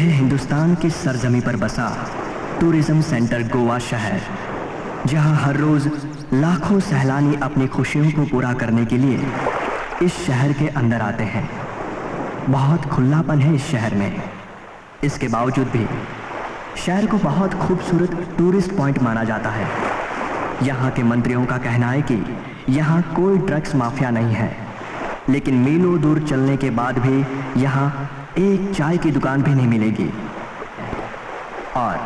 है हिंदुस्तान की सरजमी पर बसा टूरिज्म सेंटर गोवा शहर, जहां हर रोज लाखों सैलानी अपनी खुशियों को पूरा करने के लिए इस शहर के अंदर आते हैं। बहुत खुलापन है इस शहर में। इसके बावजूद भी शहर को बहुत खूबसूरत टूरिस्ट पॉइंट माना जाता है। यहाँ के मंत्रियों का कहना है कि यहाँ कोई ड्रग्स माफिया नहीं है, लेकिन मीलों दूर चलने के बाद भी यहाँ एक चाय की दुकान भी नहीं मिलेगी। और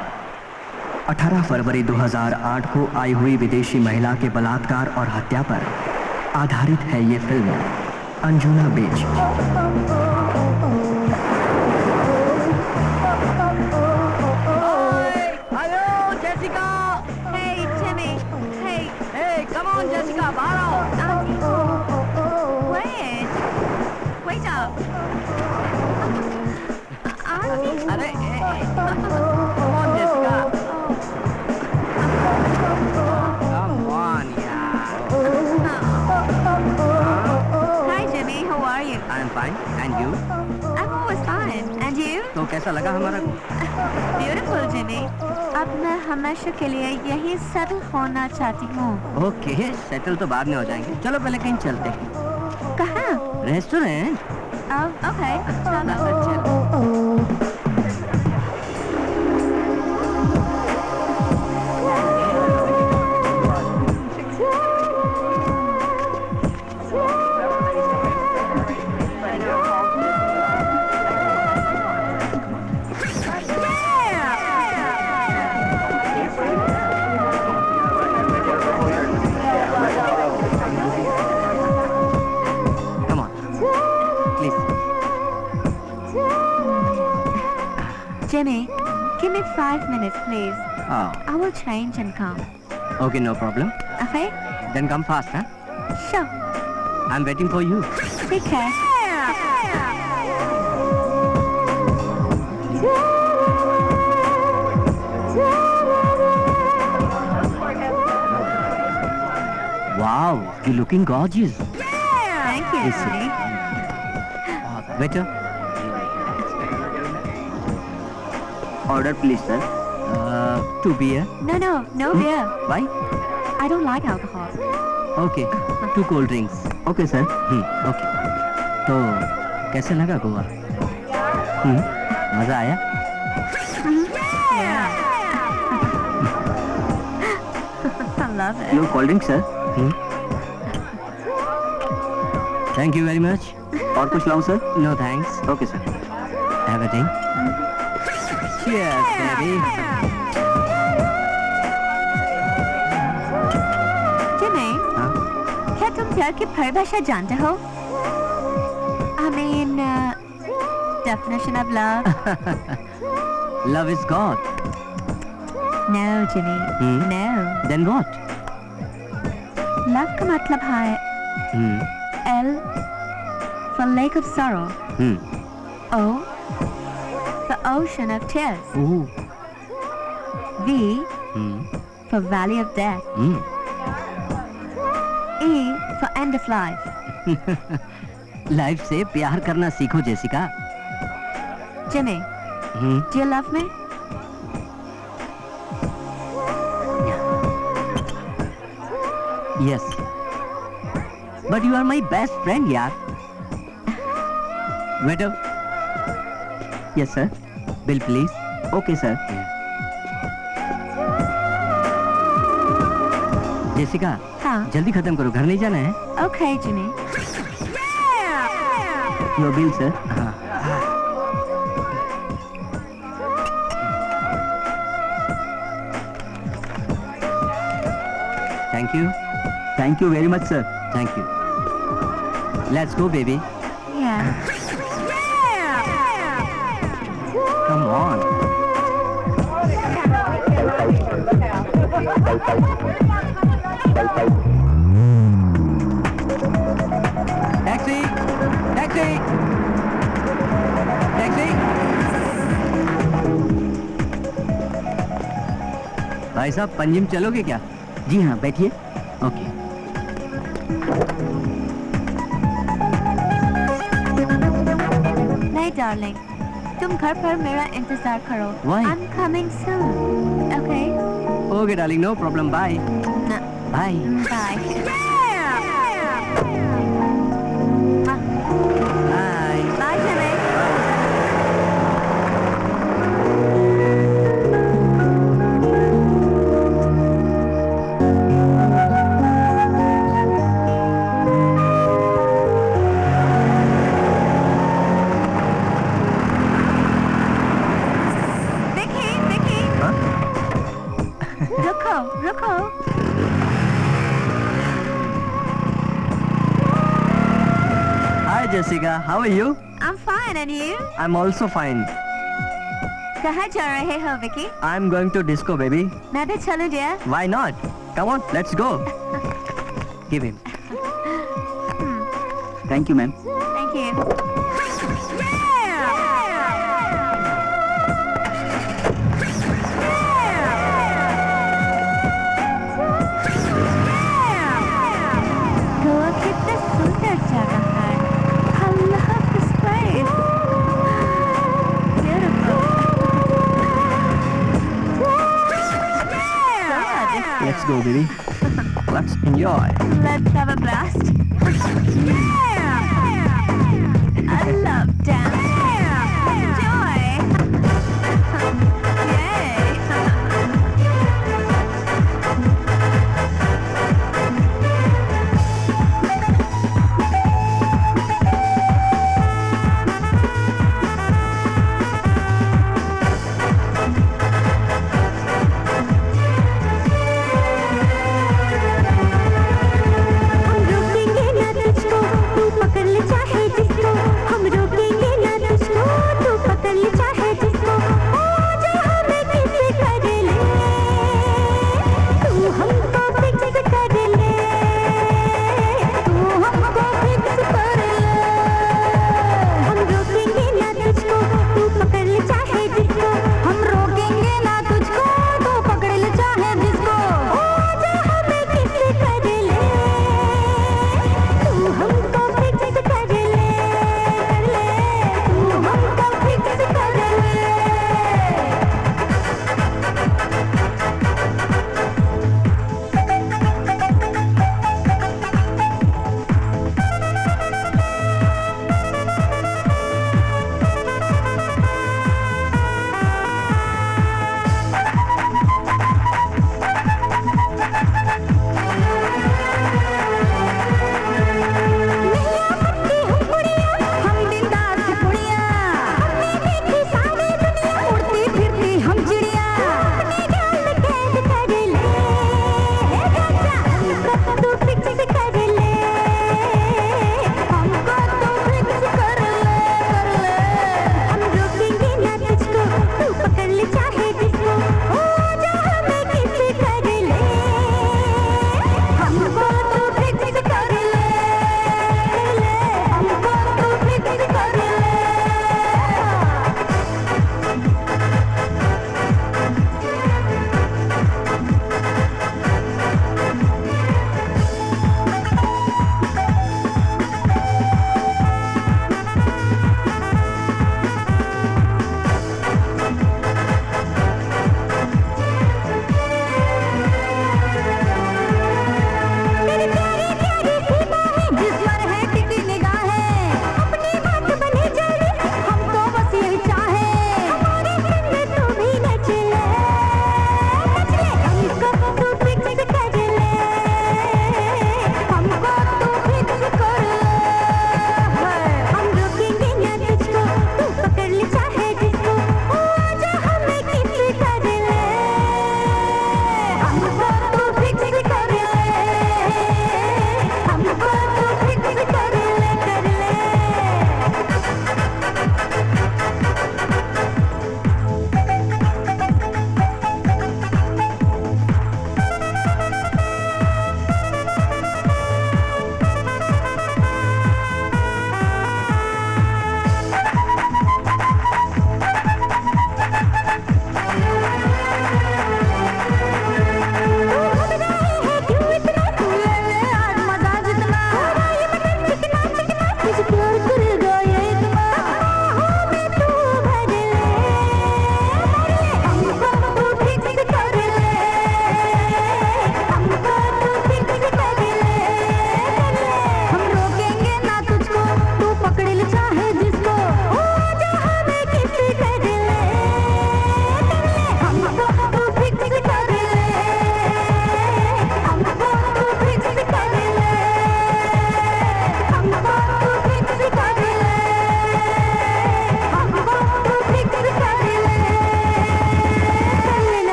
18 फरवरी 2008 को आई हुई विदेशी महिला के बलात्कार और हत्या पर आधारित है ये फिल्म अंजुना बीच। Jessica, बाहर आओ। Wait up। अरे, come on Jessica। Come on यार। Hi Jimmy, how are you? I'm fine, and you? I'm always fine, and you? तो कैसा लगा हमारा? Beautiful Jimmy। अब मैं हमेशा के लिए यही सेटल होना चाहती हूँ। ओके, सेटल तो बाद में हो जाएंगे। चलो पहले कहीं चलते हैं। कहाँ? रेस्टोरेंट। ओके, चलो। Jimmy, give me 5 minutes, please. Oh. I will change and come. Okay, no problem. Okay? Then come fast, huh? Sure. I'm waiting for you. Take care. Wow, you're looking gorgeous. Thank you, Jimmy. Waiter. Order please, sir. 2 beer. No beer. Why? I don't like alcohol. Okay, 2 cold drinks. Okay, sir. Okay. तो कैसे लगा गोवा? मजा आया? Yeah. I love it. Your cold drink, sir. Thank you very much. और कुछ लाऊं, sir? No thanks. Okay, sir. Have a drink. Cheers, baby. Jimmy, हाँ? क्या तुम प्यार की परिभाषा जानते हो? I mean, definition of love. Love is God. No, Jimmy. No. Then what? Love का मतलब है L for lake of sorrow. O for ocean of tears. Ooh. V for valley of death. E for end of life. Life से प्यार करना सीखो Jessica. Jimmy, do you love me? Yes. But you are my best friend, yaar. Waiter. Yes, sir. Bill, please. Okay, sir. Jessica, हाँ. जल्दी खत्म करो, घर नहीं जाना है? Okay, Jimmy. Your bill, sir. हाँ. Thank you. Thank you very much, sir. Thank you. Let's go, baby. Yeah. Come on. Taxi! Taxi! Taxi! भाई साहब, पंजिम चलोगे क्या? जी हाँ, बैठिए। ओके। नहीं, darling. तुम घर पर मेरा इंतजार करो. Why? I'm coming soon. Okay? Okay, darling, no problem. Bye. No. Bye. Bye. Bye. Bye, Jimmy. Vicky, Vicky. हाँ? रुको, रुको. Hi Jessica, how are you? I'm fine, and you? I'm also fine. कहाँ जा रहे हो, Vicky? I'm going to disco, baby. मैं भी चलूं, dear? Why not? Come on, let's go. Give him. Thank you, ma'am. Thank you. Goa कितना सुंदर जगह है. I love this place. Beautiful. Let's go, baby. Let's enjoy. Let's have a blast. I love dance. Enjoy. Yay. हम रोकेंगे ना तुझको, तू पकड़ ले चाहे जिसको. हम रोकेंगे ना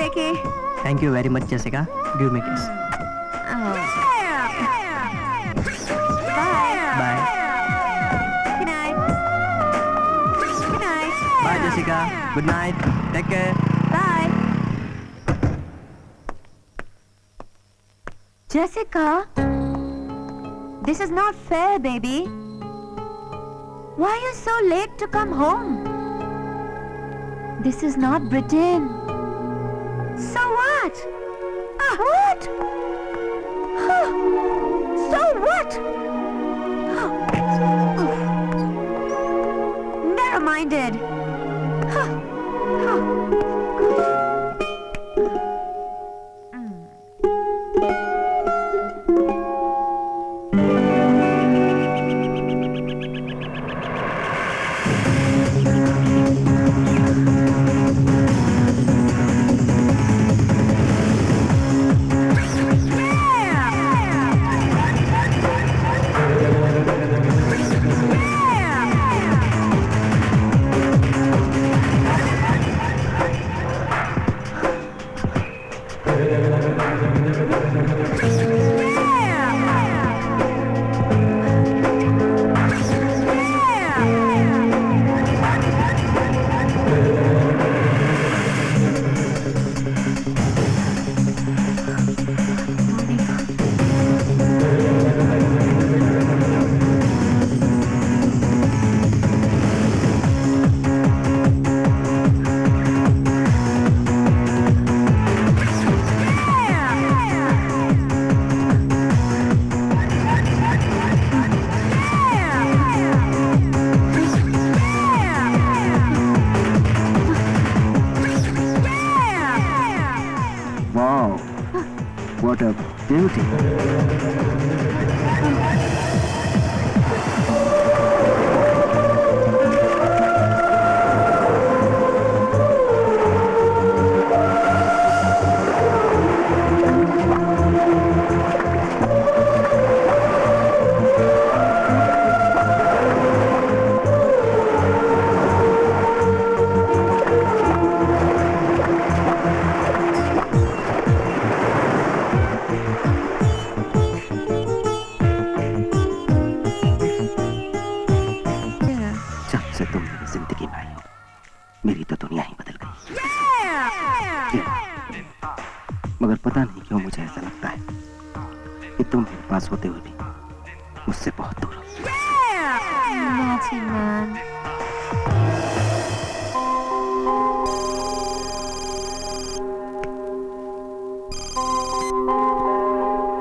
Mickey. Thank you very much Jessica, give me kiss. Oh. Bye. Bye Good night. Good night. Bye Jessica, good night, take care. Bye. Jessica, this is not fair, baby. Why are you so late to come home? This is not Britain. So what? What? So what? Narrow-minded. Wow, what a beauty. जब से तुम मेरी जिंदगी में आई हो, मेरी तो दुनिया ही बदल गई। मगर पता नहीं क्यों मुझे ऐसा लगता है कि तुम मेरे पास होते हुए भी मुझसे बहुत दूर हो। Naughty man.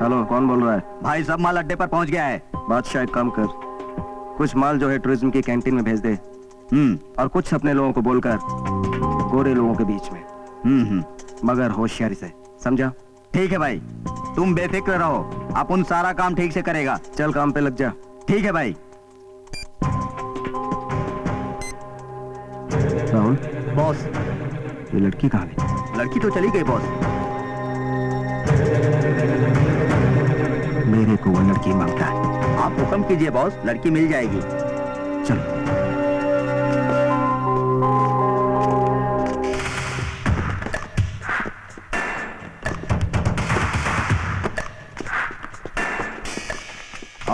हेलो, कौन बोल रहा है? भाई सब माल अड्डे पर पहुंच गया है। बादशाह, एक काम कर, कुछ माल जो है टूरिज्म की कैंटीन में भेज दे, और कुछ अपने लोगों को बोलकर गोरे लोगों के बीच में, मगर होशियारी से, समझा? ठीक है भाई, तुम बेफिक्र रहो, अपन सारा काम ठीक से करेगा। चल काम पे लग जा। ठीक है भाई। राहुल, बॉस, ये लड़की कहाँ गई? लड़की तो चली गई बॉस। मेरे को वो लड़की मांगता है। आप हुक्म कीजिए बॉस, लड़की मिल जाएगी। चलो।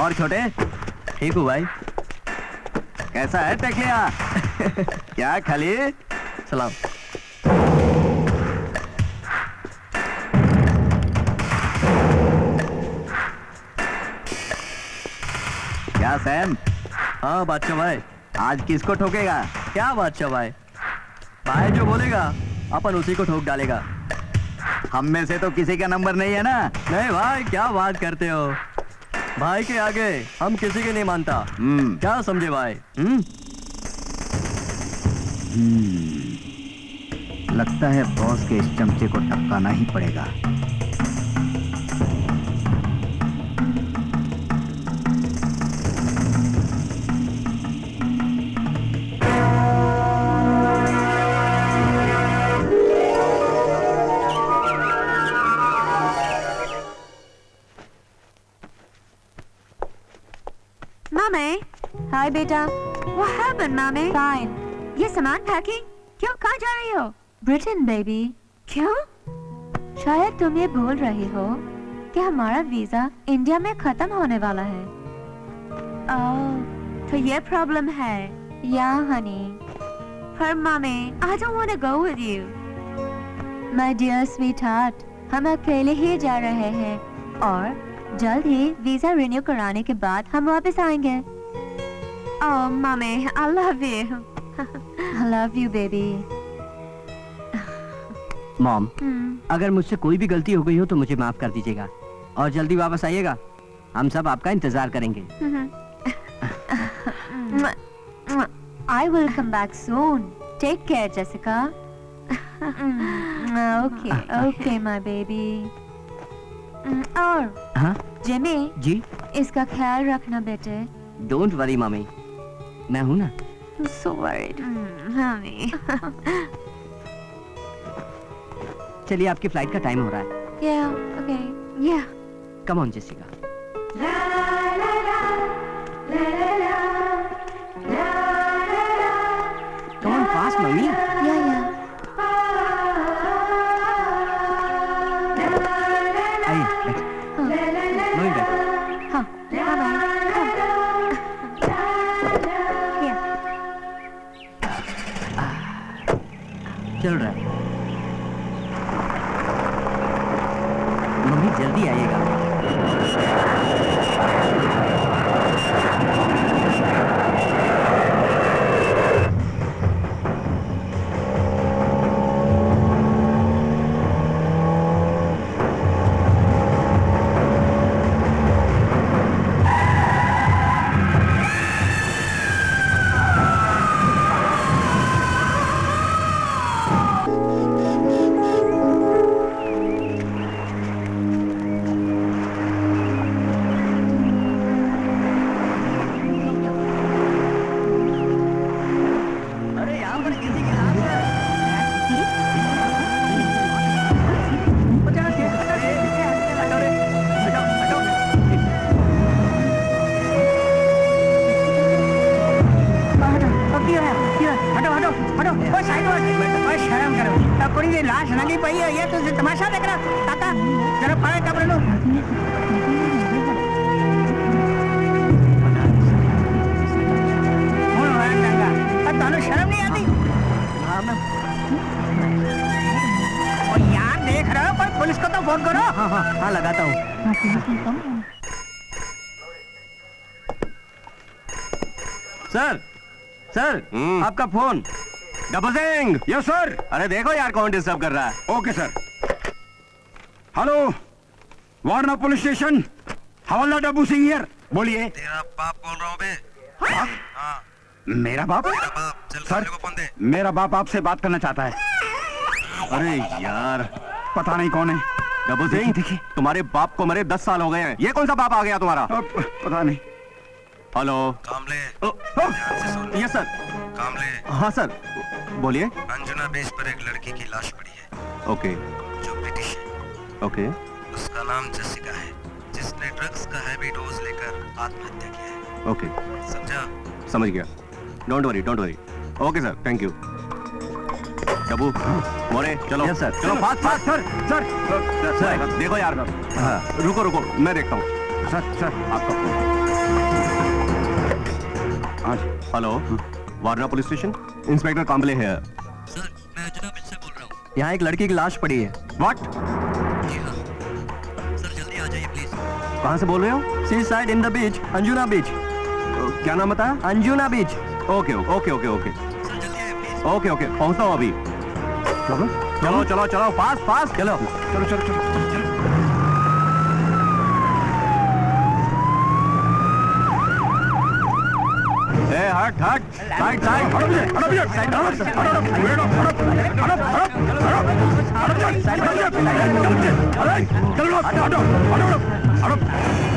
और छोटे, ठीक हूँ भाई। कैसा है टकलिया? क्या खाली? सलाम। क्या सैम, हाँ बादशाह भाई। आज किसको ठोकेगा? क्या बादशाह भाई? भाई जो बोलेगा अपन उसी को ठोक डालेगा। हम में से तो किसी का नंबर नहीं है ना? नहीं भाई, क्या बात करते हो? भाई के आगे हम किसी के नहीं मानता। क्या समझे भाई? लगता है बॉस के इस चमचे को टपकाना ही पड़ेगा। Mommy, hi बेटा. What happened, mommy? Fine. ये सामान पैकिंग? क्यों, कहाँ जा रही हो? Britain, baby. क्यों? शायद तुम ये भूल रही हो कि हमारा वीजा इंडिया में खत्म होने वाला है। ओह, तो ये प्रॉब्लम है या हनी? पर mummy, I don't want to go with you. My dear sweetheart, हम अकेले ही जा रहे हैं और जल्द ही वीजा रिन्यू कराने के बाद हम वापस आएंगे। Oh, mummy, I love you. I love you, baby. Mom, अगर मुझसे कोई भी गलती हो गई हो तो मुझे माफ कर दीजिएगा और जल्दी वापस आइएगा। हम सब आपका इंतजार करेंगे। I will come back soon. Take care, Jessica. Okay, okay, my baby. और हाँ जिमी, जी, इसका ख्याल रखना बेटे। डोंट वरी मम्मी, मैं हूँ ना। I'm so worried. Honey. चलिए, आपकी फ्लाइट का टाइम हो रहा है। Yeah, okay. Yeah. Come on Jessica. Come on fast mummy. Yeah, yeah. आइए, बैठिए। मम्मी बैठो। हाँ, हाँ भाई, Here. चल रहा है। मम्मी जल्दी आइएगा। लाश लगी पई है, ये तुझे तमाशा देख रहा काका, जरा पाए कपड़े लो। तानो शर्म नहीं आती? और यार देख रहे हो, पर पुलिस को तो फोन करो। हाँ लगाता हूँ। सर, सर, आपका phone. Dabbu Singh. Yes sir. अरे देखो यार कौन डिस्टर्ब कर रहा है। Okay sir. Hello, Varna police station, हवलदार डब्बू सिंह हियर। बोलिए। तेरा बाप बोल रहा हूँ बे। बाप? हाँ, मेरा बाप? तेरा बाप। चल सर, सामने को फोन दे। मेरा बाप आपसे बात करना चाहता है। अरे यार, पता नहीं कौन है। डबल सिंह, देखिए तुम्हारे बाप को मरे 10 साल हो गए हैं। ये कौन सा बाप आ गया तुम्हारा? पता नहीं। हेलो। कामले, ओ, ओ, ध्यान से सुन। Yes sir. कामले, हाँ सर, बोलिए। अंजुना बीच पर एक लड़की की लाश पड़ी है ओके जो ब्रिटिश है। ओके। उसका नाम जेसिका है, जिसने ड्रग्स का हैवी डोज लेकर आत्महत्या किया है। ओके, समझा? समझ गया। Don't worry, don't worry. Okay sir, thank you. Dabbu, More, चलो। Yes sir. चलो fast fast. Sir sir sir देखो यार। हाँ, रुको रुको, मैं देखता हूँ। सर आपका फोन। हाँ जी। Hello, Varna police station, inspector Kamble है। सर, मैं अंजुना बीच से बोल रहा हूँ। यहाँ एक लड़की की लाश पड़ी है। व्हाट? जी हाँ। सर जल्दी आ जाइए प्लीज। कहाँ से बोल रहे हो? Sea side in the beach, Anjuna beach. क्या नाम बताया? Anjuna beach. Okay okay okay okay sir जल्दी आइए प्लीज। ओके ओके, पहुँचता हूँ अभी। चलो चलो चलो, फास्ट फास्ट चलो। चलो चलो चलो। ए हट हट, साइड साइड।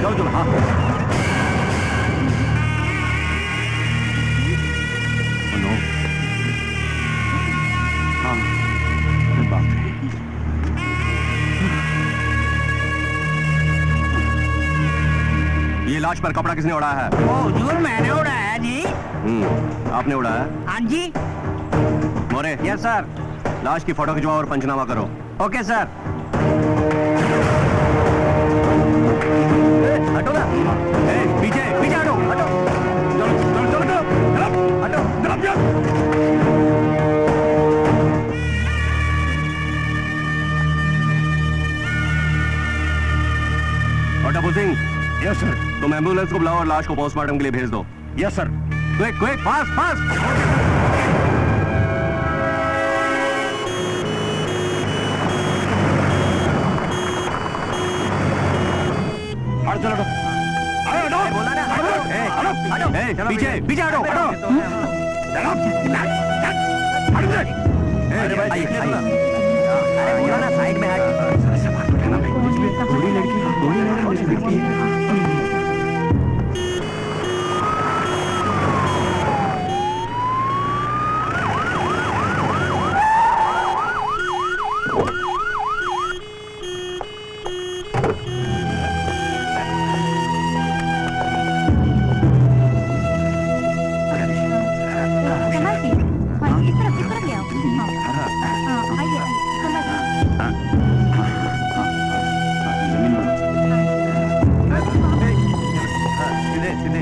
चलो चलो। हाँ नो। हाँ, बाप रे। ये लाश पर कपड़ा किसने उड़ाया है? ओ हुजूर, मैंने उड़ाया जी। आपने उड़ाया? हाँ जी। मोरे। Yes sir. लाश की फोटो खिंचवाओ और पंचनामा करो। Okay sir. पीछे पीछे हटो हटो चलो चलो चलो चलो हटो चलो चलो और डब्बू सिंह, यस सर तुम एम्बुलेंस को बुलाओ और लाश को पोस्टमार्टम के लिए भेज दो। Yes sir quick quick fast fast. हट चलो हटो बोला ना हटो हटो पीछे पीछे हटो हटो अरे भाई आइए आइए ना साइड में हट। गोरी लड़की मुझे दिखती है। कमल की हाँ इस तरफ ले आओ हाँ आइए कमल सीधे सीधे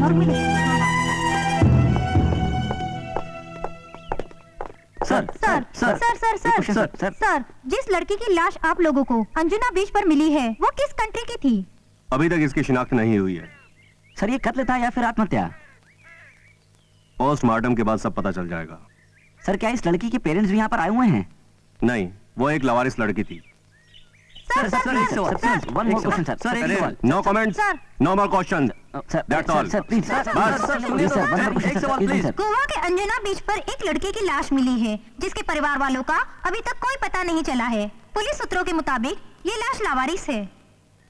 sir sir sir sir sir sir sir sir जिस लड़की की लाश आप लोगों को अंजुना बीच पर मिली है वो किस कंट्री की थी? अभी तक इसकी शिनाख्त नहीं हुई है। सर ये कत्ल था या फिर आत्महत्या? पोस्टमार्टम के बाद सब पता चल जाएगा। सर क्या इस लड़की के पेरेंट्स भी यहाँ पर आए हुए हैं? नहीं, वो एक लवारिस लड़की थी। सर सर एक सवाल, sir, one more question, sir. Sir, एक सवाल. No comments, sir. No more question. Sir That's all. Sir please sir बस। Please sir one more question, एक sir. सवाल, Please, please. sir. गोवा के अंजुना बीच पर एक लड़के की लाश मिली है जिसके परिवार वालों का अभी तक कोई पता नहीं चला है। पुलिस सूत्रों के मुताबिक ये लाश लावारिस है।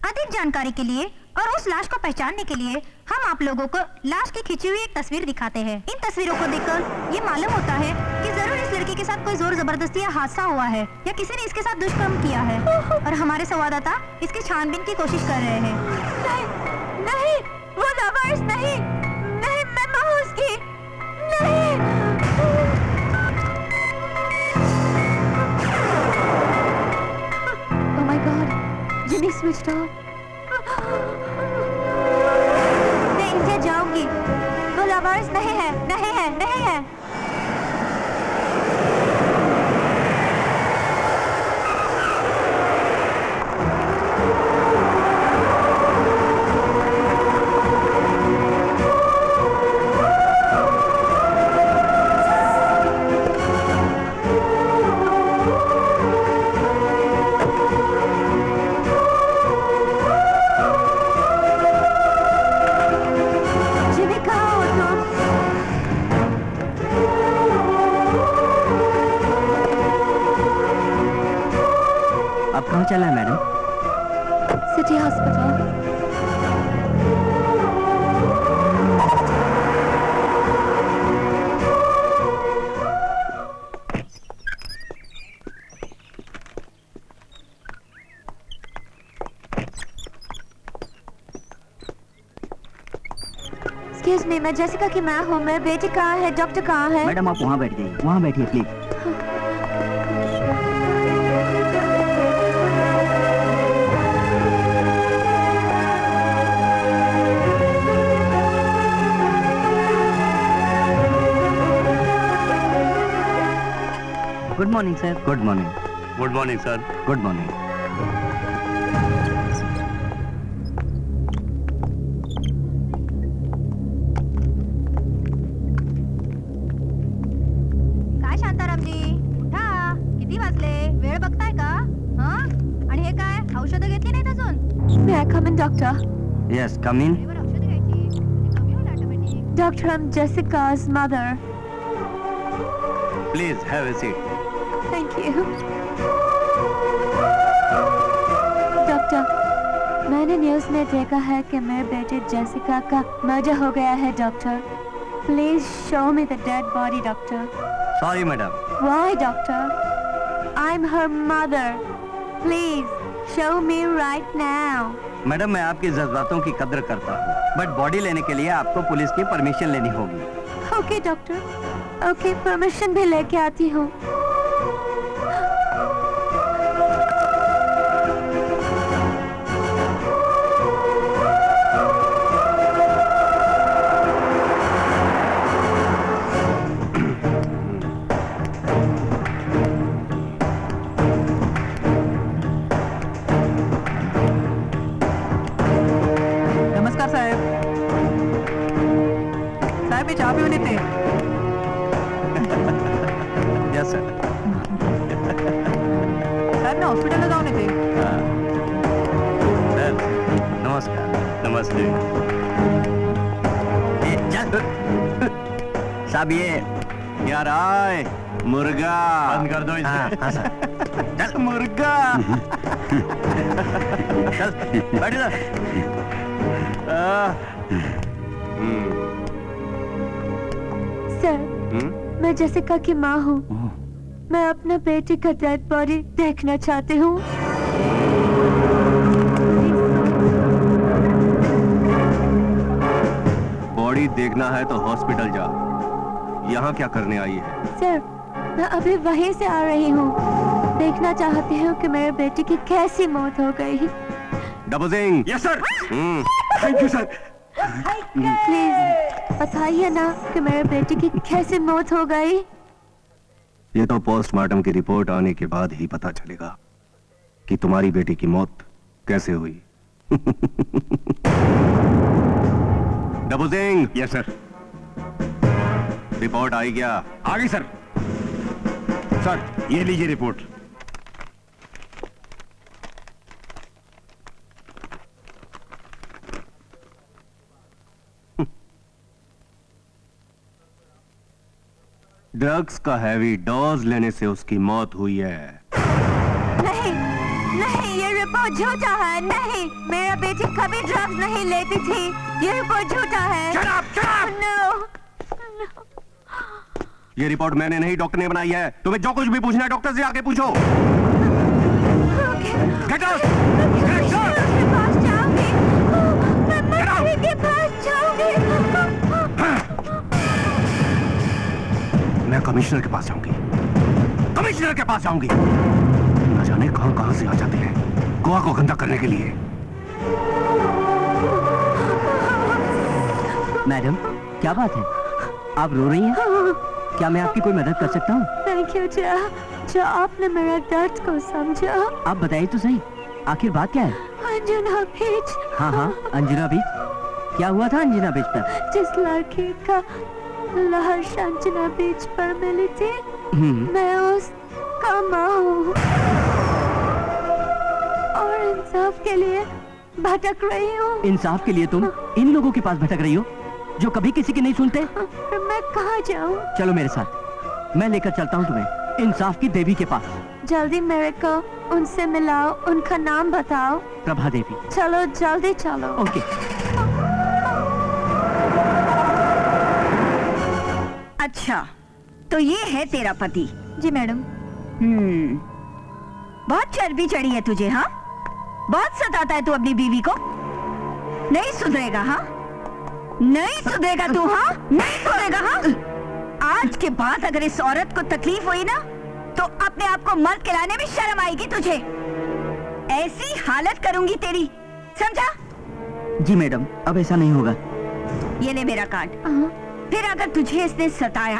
अधिक जानकारी के लिए और उस लाश को पहचानने के लिए हम आप लोगों को लाश की खींची हुई एक तस्वीर दिखाते हैं। इन तस्वीरों को देखकर ये मालूम होता है कि जरूर इस लड़की के साथ कोई जोर जबरदस्ती या हादसा हुआ है या किसी ने इसके साथ दुष्कर्म किया है और हमारे संवाददाता इसकी छानबीन की कोशिश कर रहे हैं। नहीं, नहीं, वो लावारिस नहीं, नहीं, मैं माँ हूँ उसकी, नहीं। Oh my God, Jimmy switched off. मैं इंडिया जाऊंगी। वो लावारिस नहीं है, नहीं है, नहीं है। जिमी कहाँ हो तुम? अब कहाँ चला है madam? City hospital. Excuse me, मैं जेसिका की माँ हूँ। मेरा बेटी कहाँ है? डॉक्टर कहाँ है? मैडम आप वहाँ बैठ जाइए, वहाँ बैठिए please. Good morning sir. Good morning. Good morning sir. Good morning. काय शांतारामजी उठा, किती वाजले? वेळ बघताय का? हं? आणि हे काय, औषधं घेतली नाहीत अजून? May I come in, doctor? Yes come in. वेळेवर औषधं घ्यायची. म्हणजे कमी होईल automatic. Doctor, I'm Jessica's mother. Please have a seat. Thank you. Doctor, मैंने न्यूज़ में देखा है कि मेरे बेटे जेसिका का मर्डर हो गया है doctor. Please show me the dead body doctor. Sorry madam. Why doctor? I'm her mother. Please show me right now. Madam मैं आपके जज्बातों की कद्र करता हूँ, बट बॉडी लेने के लिए आपको पुलिस की परमिशन लेनी होगी। Okay डॉक्टर, ओके परमिशन भी लेके आती हूँ। मला हॉस्पिटलला जाऊन येते. सर नमस्कार. नमस्ते. साहब ये यार आए मुर्गा बंद कर दो इसे. चल मुर्गा. चल बैठ जा. सर, मैं जेसिका की माँ हूँ. मैं अपना बेटे का डेड बॉडी देखना चाहती हूँ. बॉडी देखना है तो हॉस्पिटल जा. यहाँ क्या करने आई है? सर, मैं अभी वहीं से आ रही हूँ. देखना चाहती हूँ कि मेरे बेटे की कैसी मौत हो गई. Double Singh. Yes sir. Thank you sir. Please बताइए ना कि मेरे बेटे की कैसी मौत हो गई. ये तो पोस्टमार्टम की रिपोर्ट आने के बाद ही पता चलेगा कि तुम्हारी बेटी की मौत कैसे हुई. डबल सिंह. Yes sir. रिपोर्ट आई क्या? आ गई सर. सर ये लीजिए रिपोर्ट. ड्रग्स का हैवी डोज लेने से उसकी मौत हुई है. नहीं नहीं, ये रिपोर्ट झूठा है. नहीं, मेरा बेटी कभी ड्रग्स नहीं लेती थी. ये रिपोर्ट झूठा है. Shut up, shut up! No. ये रिपोर्ट मैंने नहीं, डॉक्टर ने बनाई है. तुम्हें जो कुछ भी पूछना है डॉक्टर से आके पूछो. Get out. के पास जाऊंगी. मैं मंत्री के पास जाऊंगी. मैं कमिश्नर के पास जाऊंगी. कमिश्नर के पास जाऊंगी. न जाने कहां कहां से आ जाते हैं गोवा को गंदा करने के लिए. मैडम क्या बात है, आप रो रही हैं? क्या मैं आपकी कोई मदद कर सकता हूँ? थैंक यू जो आपने मेरा दर्द को समझा. आप बताइए तो सही, आखिर बात क्या है? अंजुना बीच. हाँ हाँ, अंजुना बीच. क्या हुआ था अंजुना बीच पर? जिस लड़की का लहर अंजुना बीच पर मिली थी, मैं उसका माँ हूँ और इंसाफ के लिए भटक रही हूँ. इंसाफ के लिए तुम इन लोगों के पास भटक रही हो जो कभी किसी की नहीं सुनते? फिर मैं कहाँ जाऊँ? चलो मेरे साथ, मैं लेकर चलता हूँ तुम्हें इंसाफ की देवी के पास. जल्दी मेरे को उनसे मिलाओ. उनका नाम बताओ. प्रभा देवी. चलो जल्दी चलो. ओके. अच्छा, तो ये है तेरा पति? जी मैडम. बहुत चर्बी चढ़ी है तुझे. हाँ, बहुत सताता है तू अपनी बीवी को. नहीं सुधरेगा. हाँ, नहीं सुधरेगा तू. हाँ, नहीं सुधरेगा. हाँ, आज के बाद अगर इस औरत को तकलीफ हुई ना तो अपने आप को मर्द कहलाने में शर्म आएगी तुझे. ऐसी हालत करूंगी तेरी, समझा? जी मैडम, अब ऐसा नहीं होगा. ये ले मेरा कार्ड. फिर अगर तुझे इसने सताया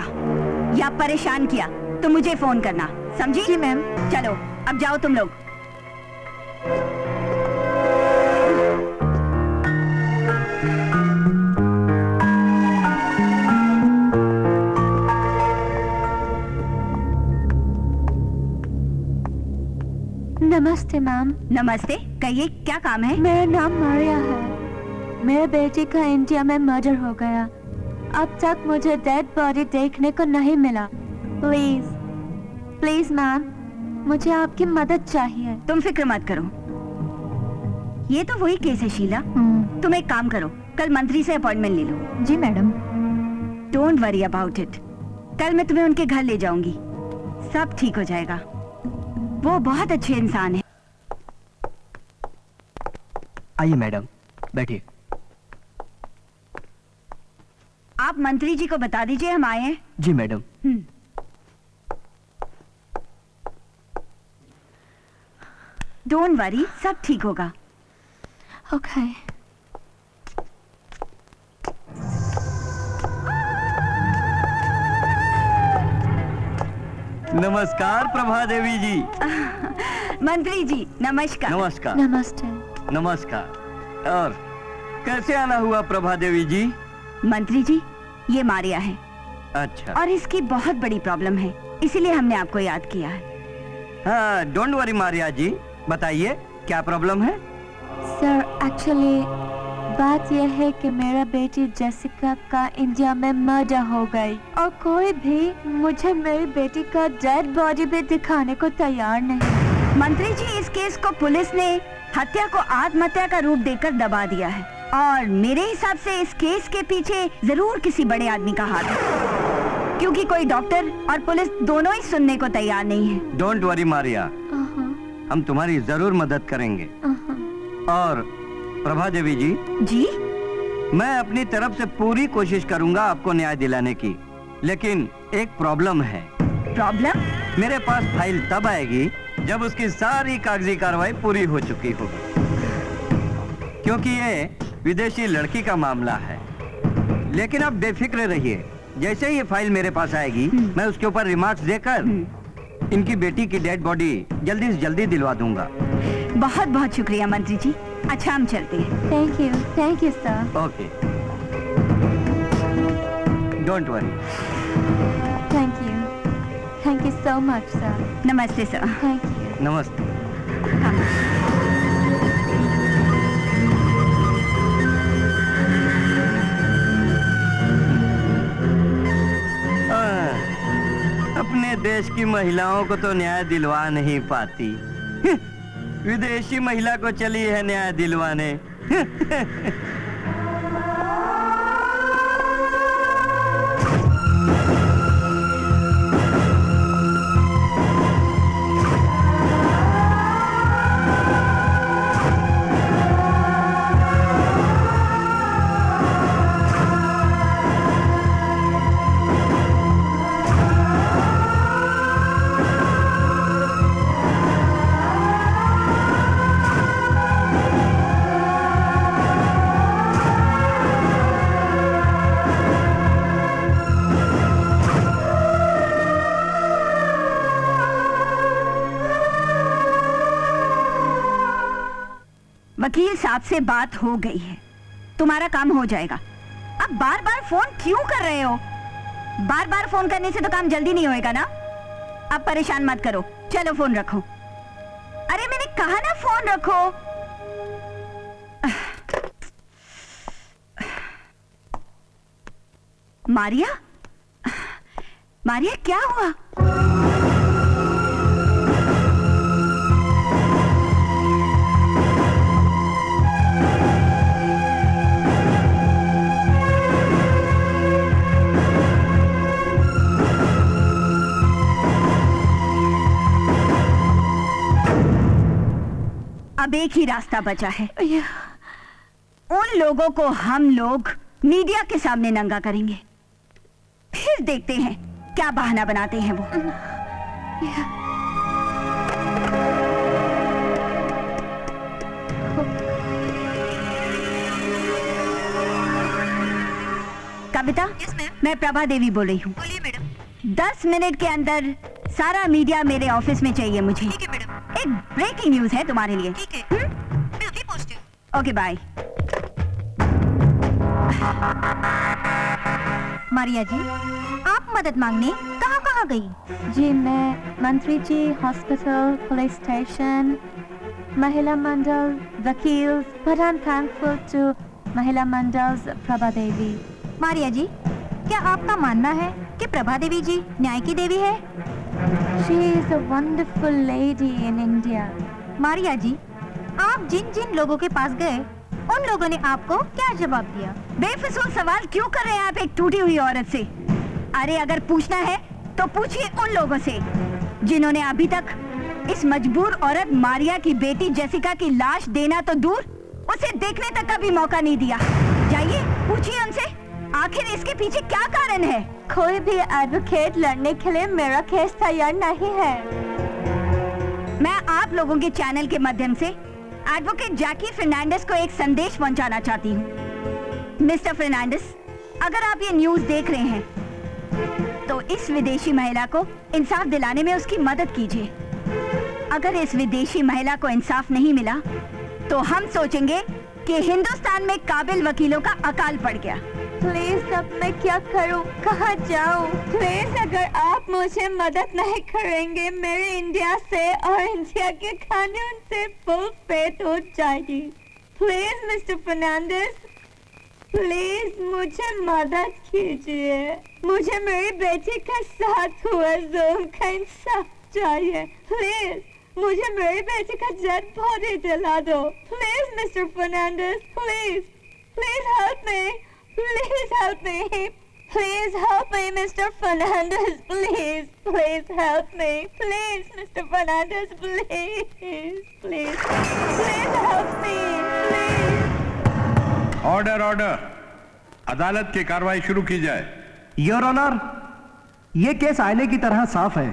या परेशान किया तो मुझे फोन करना, समझी? जी मैम. चलो अब जाओ तुम लोग. नमस्ते मैम. नमस्ते. कहिए क्या काम है? मेरा नाम मारिया है. मेरे बेटे का इंडिया में मर्डर हो गया. अब तक मुझे डेड बॉडी देखने को नहीं मिला. प्लीज प्लीज मैम, मुझे आपकी मदद चाहिए. तुम फिक्र मत करो, ये तो वही केस है शीला. तुम एक काम करो, कल मंत्री से अपॉइंटमेंट ले लो. जी madam. Don't worry about it. कल मैं तुम्हें उनके घर ले जाऊंगी, सब ठीक हो जाएगा. वो बहुत अच्छे इंसान है. आइए मैडम, बैठिए. आप मंत्री जी को बता दीजिए हम आए हैं. जी मैडम. डोंट वरी, सब ठीक होगा. ओके. नमस्कार प्रभा देवी जी. मंत्री जी नमस्कार. नमस्कार. नमस्ते. नमस्कार. और कैसे आना हुआ प्रभा देवी जी? मंत्री जी, ये मारिया है अच्छा. और इसकी बहुत बड़ी प्रॉब्लम है, इसीलिए हमने आपको याद किया है. हाँ, डोंट वरी मारिया जी, बताइए क्या प्रॉब्लम है? सर एक्चुअली बात यह है कि मेरा बेटी जेसिका का इंडिया में मर्डर हो गई और कोई भी मुझे मेरी बेटी का डेड बॉडी भी दिखाने को तैयार नहीं। मंत्री जी, इस केस को पुलिस ने हत्या को आत्महत्या का रूप देकर दबा दिया है और मेरे हिसाब से इस केस के पीछे जरूर किसी बड़े आदमी का हाथ है, क्योंकि कोई डॉक्टर और पुलिस दोनों ही सुनने को तैयार नहीं है। डोंट वरी मारिया, हम तुम्हारी जरूर मदद करेंगे। और प्रभा देवी जी, जी मैं अपनी तरफ से पूरी कोशिश करूंगा आपको न्याय दिलाने की, लेकिन एक प्रॉब्लम है। प्रॉब्लम? मेरे पास फाइल तब आएगी जब उसकी सारी कागजी कार्रवाई पूरी हो चुकी होगी, क्योंकि ये विदेशी लड़की का मामला है। लेकिन आप बेफिक्र रहिए, जैसे ही ये फाइल मेरे पास आएगी मैं उसके ऊपर रिमार्क्स देकर इनकी बेटी की डेड बॉडी जल्दी से जल्दी दिलवा दूंगा। बहुत बहुत शुक्रिया मंत्री जी। अच्छा, हम चलते हैं। Thank you sir. Okay, don't worry. Thank you so much sir. नमस्ते सर। Thank you. नमस्ते। अपने देश की महिलाओं को तो न्याय दिलवा नहीं पाती, विदेशी महिला को चली है न्याय दिलवाने। वकील साहब से बात हो गई है, तुम्हारा काम हो जाएगा। अब बार बार फोन क्यों कर रहे हो? बार बार फोन करने से तो काम जल्दी नहीं होएगा ना। अब परेशान मत करो, चलो फोन रखो। अरे मैंने कहा ना फोन रखो। मारिया, मारिया क्या हुआ? अब एक ही रास्ता बचा है। उन लोगों को हम लोग मीडिया के सामने नंगा करेंगे, फिर देखते हैं क्या बहाना बनाते हैं वो। कविता, मैं प्रभा देवी बोल रही हूँ। बोलिए मैडम। 10 मिनट के अंदर सारा मीडिया मेरे ऑफिस में चाहिए मुझे। ठीक है मैडम। एक ब्रेकिंग न्यूज है तुम्हारे लिए। ठीक है, मैं अभी पहुंचती हूँ। Okay bye. मारिया जी, आप मदद मांगने कहाँ कहाँ गई? जी मैं मंत्री जी, हॉस्पिटल, पुलिस स्टेशन, महिला मंडल, वकील, but I'm thankful to महिला मंडल प्रभा देवी। मारिया जी, क्या आपका मानना है कि प्रभा देवी जी न्याय की देवी है? She is a wonderful lady in India। Maria जी, आप जिन जिन लोगों के पास गए उन लोगों ने आपको क्या जवाब दिया? बेफिजूल सवाल क्यों कर रहे हैं आप एक टूटी हुई औरत से? अरे अगर पूछना है तो पूछिए उन लोगों से जिन्होंने अभी तक इस मजबूर औरत मारिया की बेटी जेसिका की लाश देना तो दूर, उसे देखने तक का भी मौका नहीं दिया। जाइए पूछिए उनसे, आखिर इसके पीछे क्या कारण है? कोई भी एडवोकेट लड़ने के लिए मेरा केस तैयार नहीं है। मैं आप लोगों के चैनल के माध्यम से एडवोकेट जैकी फर्नांडिस को एक संदेश पहुंचाना चाहती हूं। मिस्टर फर्नांडिस, अगर आप ये न्यूज़ देख रहे हैं तो इस विदेशी महिला को इंसाफ दिलाने में उसकी मदद कीजिए। अगर इस विदेशी महिला को इंसाफ नहीं मिला तो हम सोचेंगे कि हिंदुस्तान में काबिल वकीलों का अकाल पड़ गया। प्लीज अब मैं क्या करूं, कहाँ जाऊं? प्लीज अगर आप मुझे मदद नहीं करेंगे, मेरे इंडिया से और इंडिया के कानून से फुल पेट हो जाएगी। प्लीज मिस्टर फर्नांडिस, प्लीज मुझे मदद कीजिए। मुझे मेरी बेटी के साथ हुआ जुल्म का इंसाफ चाहिए। प्लीज मुझे मेरी बेटी का डेड बॉडी दिला दो। Please mister Fernandes, please please help me, please help me, please help me mister Fernandes, please please help me, please mister Fernandes, please please please help me, please. Order order, अदालत की कार्रवाई शुरू की जाए। योर ऑनर, ये case आईने की तरह साफ है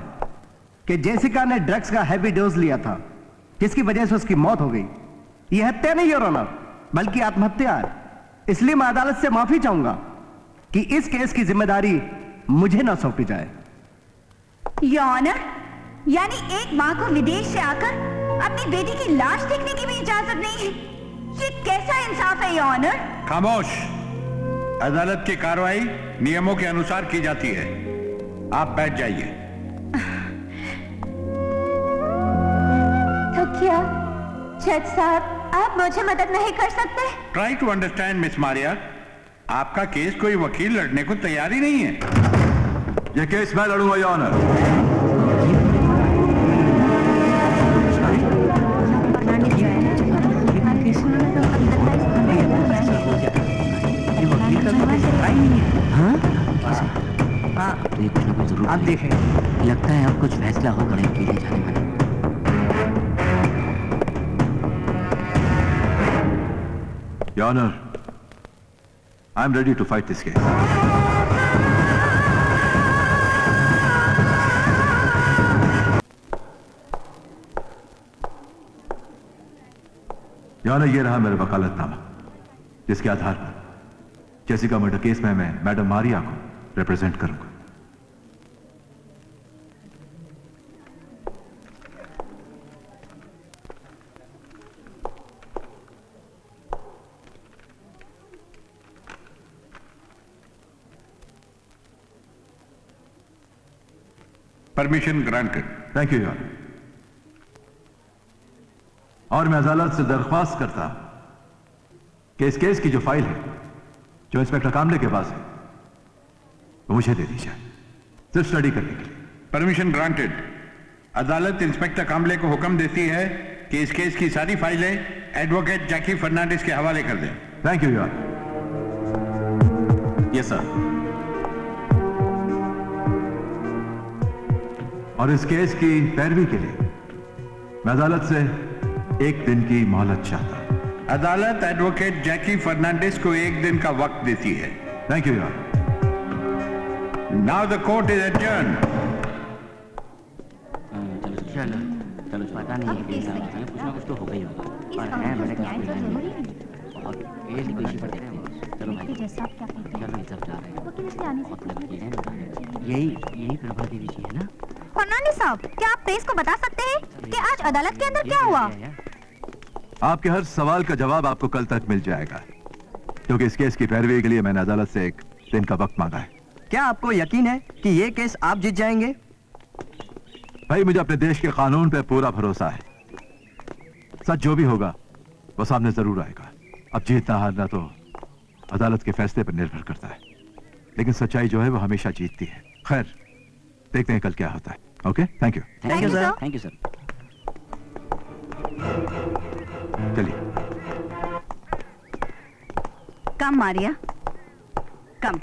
कि जेसिका ने ड्रग्स का हैवी डोज लिया था, जिसकी वजह से उसकी मौत हो गई। यह हत्या नहीं योर ऑनर, बल्कि आत्महत्या है। इसलिए मैं अदालत से माफी चाहूंगा कि इस केस की जिम्मेदारी मुझे ना सौंपी जाए। योर ऑनर, यानी एक माँ को विदेश से आकर अपनी बेटी की लाश देखने की भी इजाजत नहीं है। ये कैसा इंसाफ है योर ऑनर? खामोश, अदालत की कार्रवाई नियमों के अनुसार की जाती है। आप बैठ जाइए। तो क्या जज साहब, आप मुझे मदद नहीं कर सकते? Try to understand miss Maria, आपका केस कोई वकील लड़ने को तैयार ही नहीं है। ये केस मैं लड़ूंगा योर ऑनर। तो ये कुछ ना कुछ जरूर आप देखें। लगता है अब कुछ फैसला हो बड़े अकेले जाने वाला। Your honour, I am ready to fight this case. Your honour, ये रहा मेरा वकालतनामा, जिसके आधार पर जेसिका मर्डर केस में मैं मैडम मारिया को रिप्रेजेंट करूंगा। Permission granted. Thank you your honour. और मैं अदालत से दरख्वास्त करता कि इस केस की जो फाइल है, जो इंस्पेक्टर कामले के पास है, वो मुझे दे दी जाए, सिर्फ स्टडी करने के लिए। Permission granted. अदालत इंस्पेक्टर कामले को हुक्म देती है कि इस केस की सारी फाइलें एडवोकेट जैकी फर्नांडिस के हवाले कर दें। Thank you your honour. Yes sir. और इस केस की पैरवी के लिए मैं अदालत से एक दिन की मोहलत चाहता हूं। अदालत एडवोकेट जैकी फर्नांडिस को एक दिन का वक्त देती है। Thank you your honour. Now the court is adjourn. चलो चलो, पता नहीं है कुछ ना कुछ तो हो गई होगा। और है बड़े काम और केस कोई इशू पड़ते हैं। चलो भाई, चलो ये सब जा रहे हैं। यही प्रभा देवी जी है ना? फर्नांडिस साहब, क्या आप प्रेस को बता सकते हैं कि आज अदालत के अंदर क्या हुआ? आपके हर सवाल का जवाब आपको कल तक मिल जाएगा, क्योंकि इस केस की पैरवी के लिए मैंने अदालत से एक दिन का वक्त मांगा है। क्या आपको यकीन है कि ये केस आप जीत जाएंगे? भाई, मुझे अपने देश के कानून पे पूरा भरोसा है। सच जो भी होगा वो सामने जरूर आएगा। अब जीतना हारना तो अदालत के फैसले पर निर्भर करता है, लेकिन सच्चाई जो है वो हमेशा जीतती है। खैर, देखते हैं कल क्या होता है। Okay, thank you. Thank you sir. Thank you sir. चलिए। कम मारिया, कम।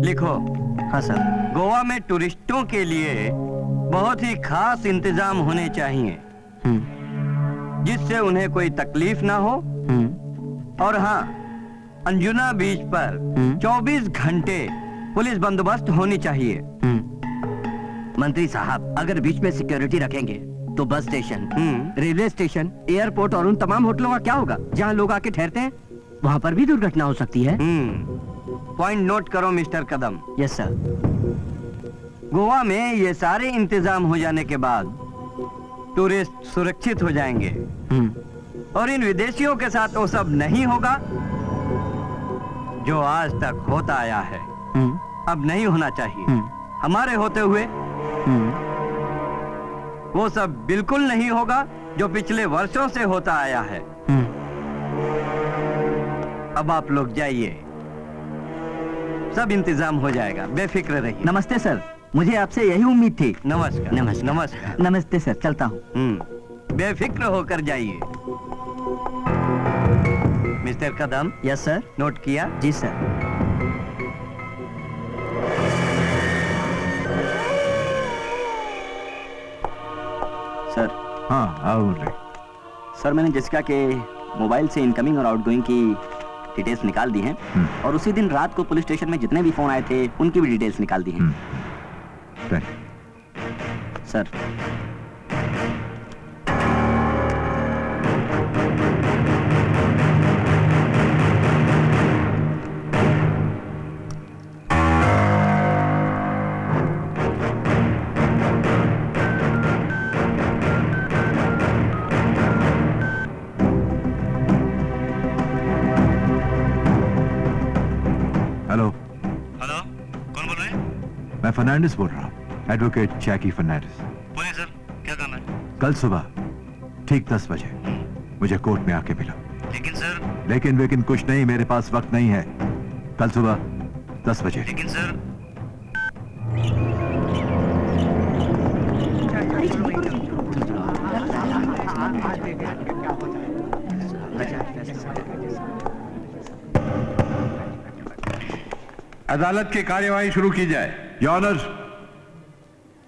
लिखो। हाँ सर। गोवा में टूरिस्टों के लिए बहुत ही खास इंतजाम होने चाहिए, जिससे उन्हें कोई तकलीफ ना हो। और हाँ, अंजुना बीच पर 24 घंटे पुलिस बंदोबस्त होनी चाहिए। मंत्री साहब, अगर बीच में सिक्योरिटी रखेंगे तो bus station, railway station, airport और उन तमाम होटलों का क्या होगा जहाँ लोग आके ठहरते हैं? वहाँ पर भी दुर्घटना हो सकती है। पॉइंट नोट करो mister Kadam. Yes sir. Goa में ये सारे इंतजाम हो जाने के बाद टूरिस्ट सुरक्षित हो जाएंगे और इन विदेशियों के साथ वो सब नहीं होगा जो आज तक होता आया है। अब नहीं होना चाहिए। हमारे होते हुए वो सब बिल्कुल नहीं होगा जो पिछले वर्षों से होता आया है। अब आप लोग जाइए, सब इंतजाम हो जाएगा, बेफिक्र रहिए। नमस्ते सर, मुझे आपसे यही उम्मीद थी। नमस्कार। नमस्कार। नमस्कार। नमस्ते सर, चलता हूँ। बेफिक्र होकर जाइए। Mister Kadam. Yes sir. Note किया? जी सर। सर। हाँ आओ रे। सर मैंने जेसिका के मोबाइल से इनकमिंग और आउटगोइंग की डिटेल्स निकाल दी हैं और उसी दिन रात को पुलिस स्टेशन में जितने भी फोन आए थे उनकी भी डिटेल्स निकाल दी हैं। सर। हेलो। हेलो, कौन बोल रहे हैं? मैं फर्नांडिस बोल रहा हूँ, एडवोकेट जैकी फर्नांडिस। बोलिए सर, क्या काम है? कल सुबह ठीक 10 बजे मुझे कोर्ट में आके मिलो। लेकिन सर। लेकिन कुछ नहीं, मेरे पास वक्त नहीं है। कल सुबह 10 बजे। लेकिन सर। अदालत की कार्यवाही शुरू की जाए। योर ऑनर,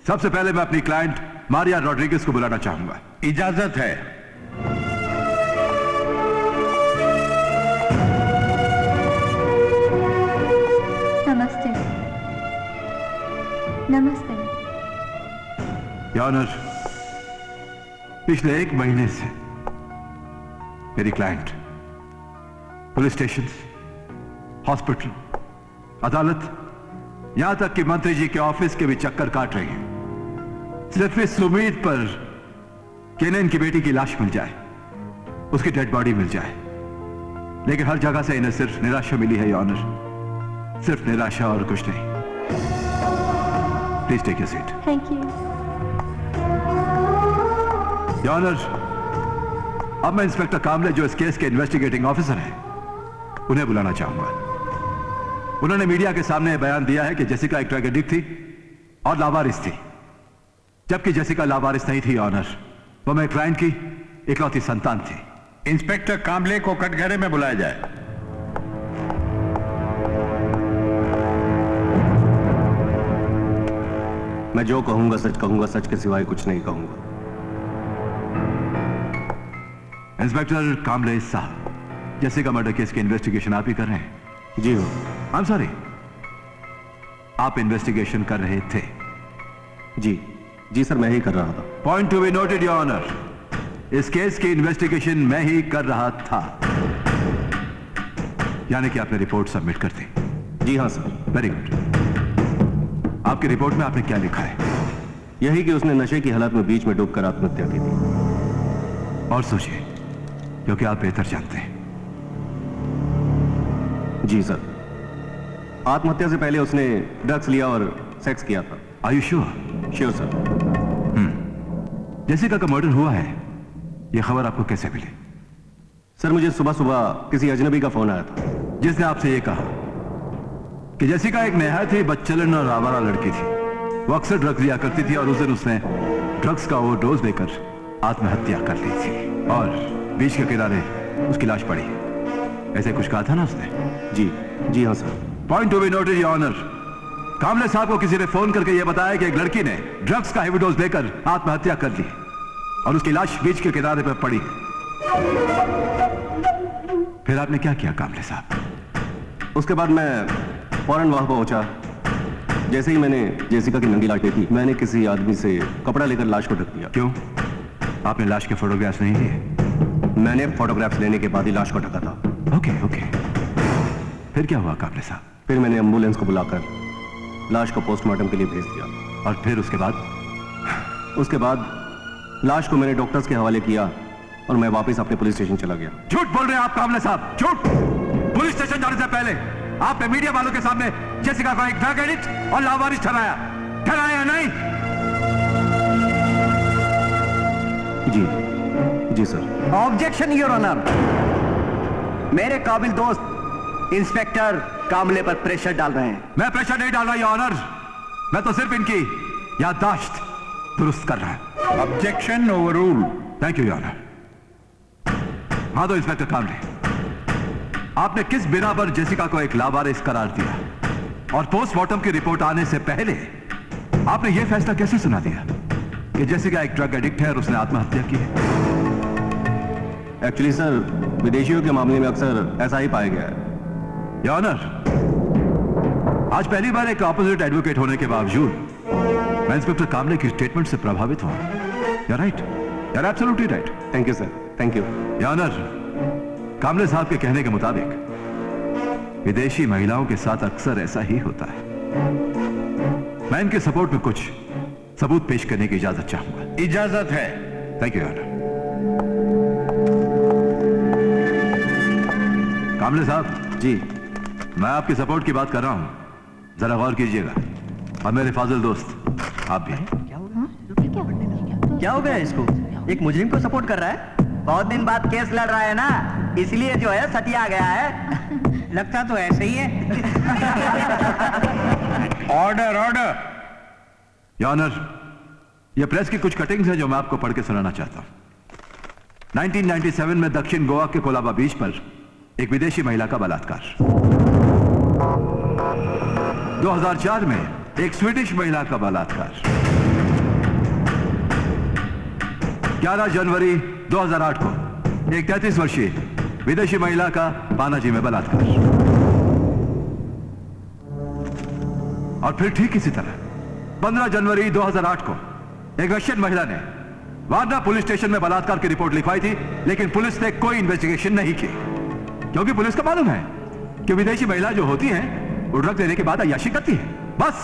सबसे पहले मैं अपनी क्लाइंट मारिया रॉड्रिगेज को बुलाना चाहूंगा। इजाजत है। नमस्ते। नमस्ते। योर ऑनर, पिछले 1 महीने से मेरी क्लाइंट पुलिस स्टेशन, हॉस्पिटल, अदालत, यहां तक कि मंत्री जी के ऑफिस के भी चक्कर काट रही है, सिर्फ इस उम्मीद पर कि इन्हें इनकी बेटी की लाश मिल जाए, उसकी डेड बॉडी मिल जाए। लेकिन हर जगह से इन्हें सिर्फ निराशा मिली है योर ऑनर, सिर्फ निराशा और कुछ नहीं। Please take your seat. Thank you. Your honour, अब मैं इंस्पेक्टर कामले जो इस केस के इन्वेस्टिगेटिंग ऑफिसर हैं, उन्हें बुलाना चाहूंगा। उन्होंने मीडिया के सामने बयान दिया है कि जेसिका एक ड्रग एडिक्ट थी और लावारिस थी, जबकि जेसिका लावारिस नहीं थी ऑनर, वो मेरे क्लाइंट की इकलौती संतान थी। इंस्पेक्टर कामले को कटघरे में बुलाया जाए। मैं जो कहूंगा, सच के सिवाय कुछ नहीं कहूंगा। इंस्पेक्टर कामले साहब, जेसिका मर्डर केस की इन्वेस्टिगेशन आप ही कर रहे हैं? जी हो। आई एम सॉरी, आप इन्वेस्टिगेशन कर रहे थे? जी सर, मैं ही कर रहा था। Point to be noted your honour, इस केस की इन्वेस्टिगेशन मैं ही कर रहा था। यानी कि आपने रिपोर्ट सबमिट कर दी? जी हाँ सर। Very good. आपकी रिपोर्ट में आपने क्या लिखा है? यही कि उसने नशे की हालत में बीच में डूबकर आत्महत्या की थी। और सोचिए, क्योंकि आप बेहतर जानते हैं। जी सर, आत्महत्या से पहले उसने ड्रग्स लिया और सेक्स किया था। Are you sure? Sure sir. Jessica का मर्डर हुआ है, यह खबर आपको कैसे मिली? सर, मुझे सुबह सुबह किसी अजनबी का फोन आया था, जिसने आपसे यह कहा कि जेसिका एक नहायत ही बदचलन और आवारा लड़की थी। वो अक्सर ड्रग्स लिया करती थी और उस दिन उसने ड्रग्स का ओवरडोज लेकर आत्महत्या कर ली थी और बीच के किनारे उसकी लाश पड़ी। ऐसे कुछ कहा था ना उसने? जी हाँ sir. Point to be noted your honour, Kamle साहब को किसी ने फोन करके यह बताया कि एक लड़की ने ड्रग्स का हेवी डोज लेकर आत्महत्या कर ली और उसकी लाश बीच के किनारे पर पड़ी। फिर आपने क्या किया कामले साहब? उसके बाद मैं फौरन वहां पहुंचा। जैसे ही मैंने जेसिका की नंगी लाश देखी, मैंने किसी आदमी से कपड़ा लेकर लाश को ढक दिया। क्यों? आपने लाश के फोटोग्राफ्स नहीं लिए? मैंने फोटोग्राफ्स लेने के बाद ही लाश को ढका था। Okay okay. फिर क्या हुआ काबले साहब? फिर मैंने एम्बुलेंस को बुलाकर लाश को पोस्टमार्टम के लिए भेज दिया। और फिर उसके बाद? उसके बाद लाश को मैंने डॉक्टर्स के हवाले किया और मैं वापस अपने पुलिस स्टेशन चला गया। झूठ बोल रहे हैं आप काबले साहब, झूठ! पुलिस स्टेशन जाने से पहले आपने मीडिया वालों के सामने जेसिका को एक ड्रग एडिक्ट और लावारिस ठहराया नहीं? जी सर। Objection your honour. मेरे काबिल दोस्त इंस्पेक्टर कामले पर प्रेशर डाल रहे हैं। मैं प्रेशर नहीं डाल रहा योर ऑनर, मैं तो सिर्फ इनकी याददाश्त दुरुस्त कर रहा हूं। Objection overrule. Thank you your honour. हाँ तो इंस्पेक्टर कामले, आपने किस बिना पर जेसिका को एक लावारिस करार दिया और पोस्टमार्टम की रिपोर्ट आने से पहले आपने यह फैसला कैसे सुना दिया कि जेसिका एक ड्रग एडिक्ट है और उसने आत्महत्या की है? एक्चुअली सर, विदेशियों के मामले में अक्सर ऐसा ही पाया गया है। योर ऑनर, आज पहली बार एक ऑपोजिट एडवोकेट होने के बावजूद मैं इंस्पेक्टर कामले की स्टेटमेंट से प्रभावित हुआ। You're right. You're absolutely right. Thank you sir, thank you. Your honour, Kamle साहब के कहने के मुताबिक विदेशी महिलाओं के साथ अक्सर ऐसा ही होता है। मैं इनके सपोर्ट में कुछ सबूत पेश करने की इजाजत चाहूंगा। इजाजत है। Thank you your honour. Kamle साहब जी। मैं आपके सपोर्ट की बात कर रहा हूं, जरा गौर कीजिएगा। और मेरे फाजिल दोस्त आप भी। क्या हो गया इसको? एक मुजरिम को सपोर्ट कर रहा है। बहुत दिन बाद केस लड़ रहा है ना, इसलिए जो है सटिया गया है। लगता तो ऐसे ही है। Order order. योर ऑनर, ये प्रेस की कुछ कटिंग्स हैं जो मैं आपको पढ़ के सुनाना चाहता हूं। 1997 में दक्षिण गोवा के कोलाबा बीच पर एक विदेशी महिला का बलात्कार। 2004 में एक स्वीडिश महिला का बलात्कार। 11 जनवरी 2008 को एक 33 वर्षीय विदेशी महिला का पानाजी में बलात्कार। और फिर ठीक इसी तरह 15 जनवरी 2008 को एक रशियन महिला ने वारना पुलिस स्टेशन में बलात्कार की रिपोर्ट लिखवाई थी, लेकिन पुलिस ने कोई इन्वेस्टिगेशन नहीं की, क्योंकि पुलिस को मालूम है कि विदेशी महिला जो होती हैं वो ड्रग लेने के बाद अय्याशी करती है। बस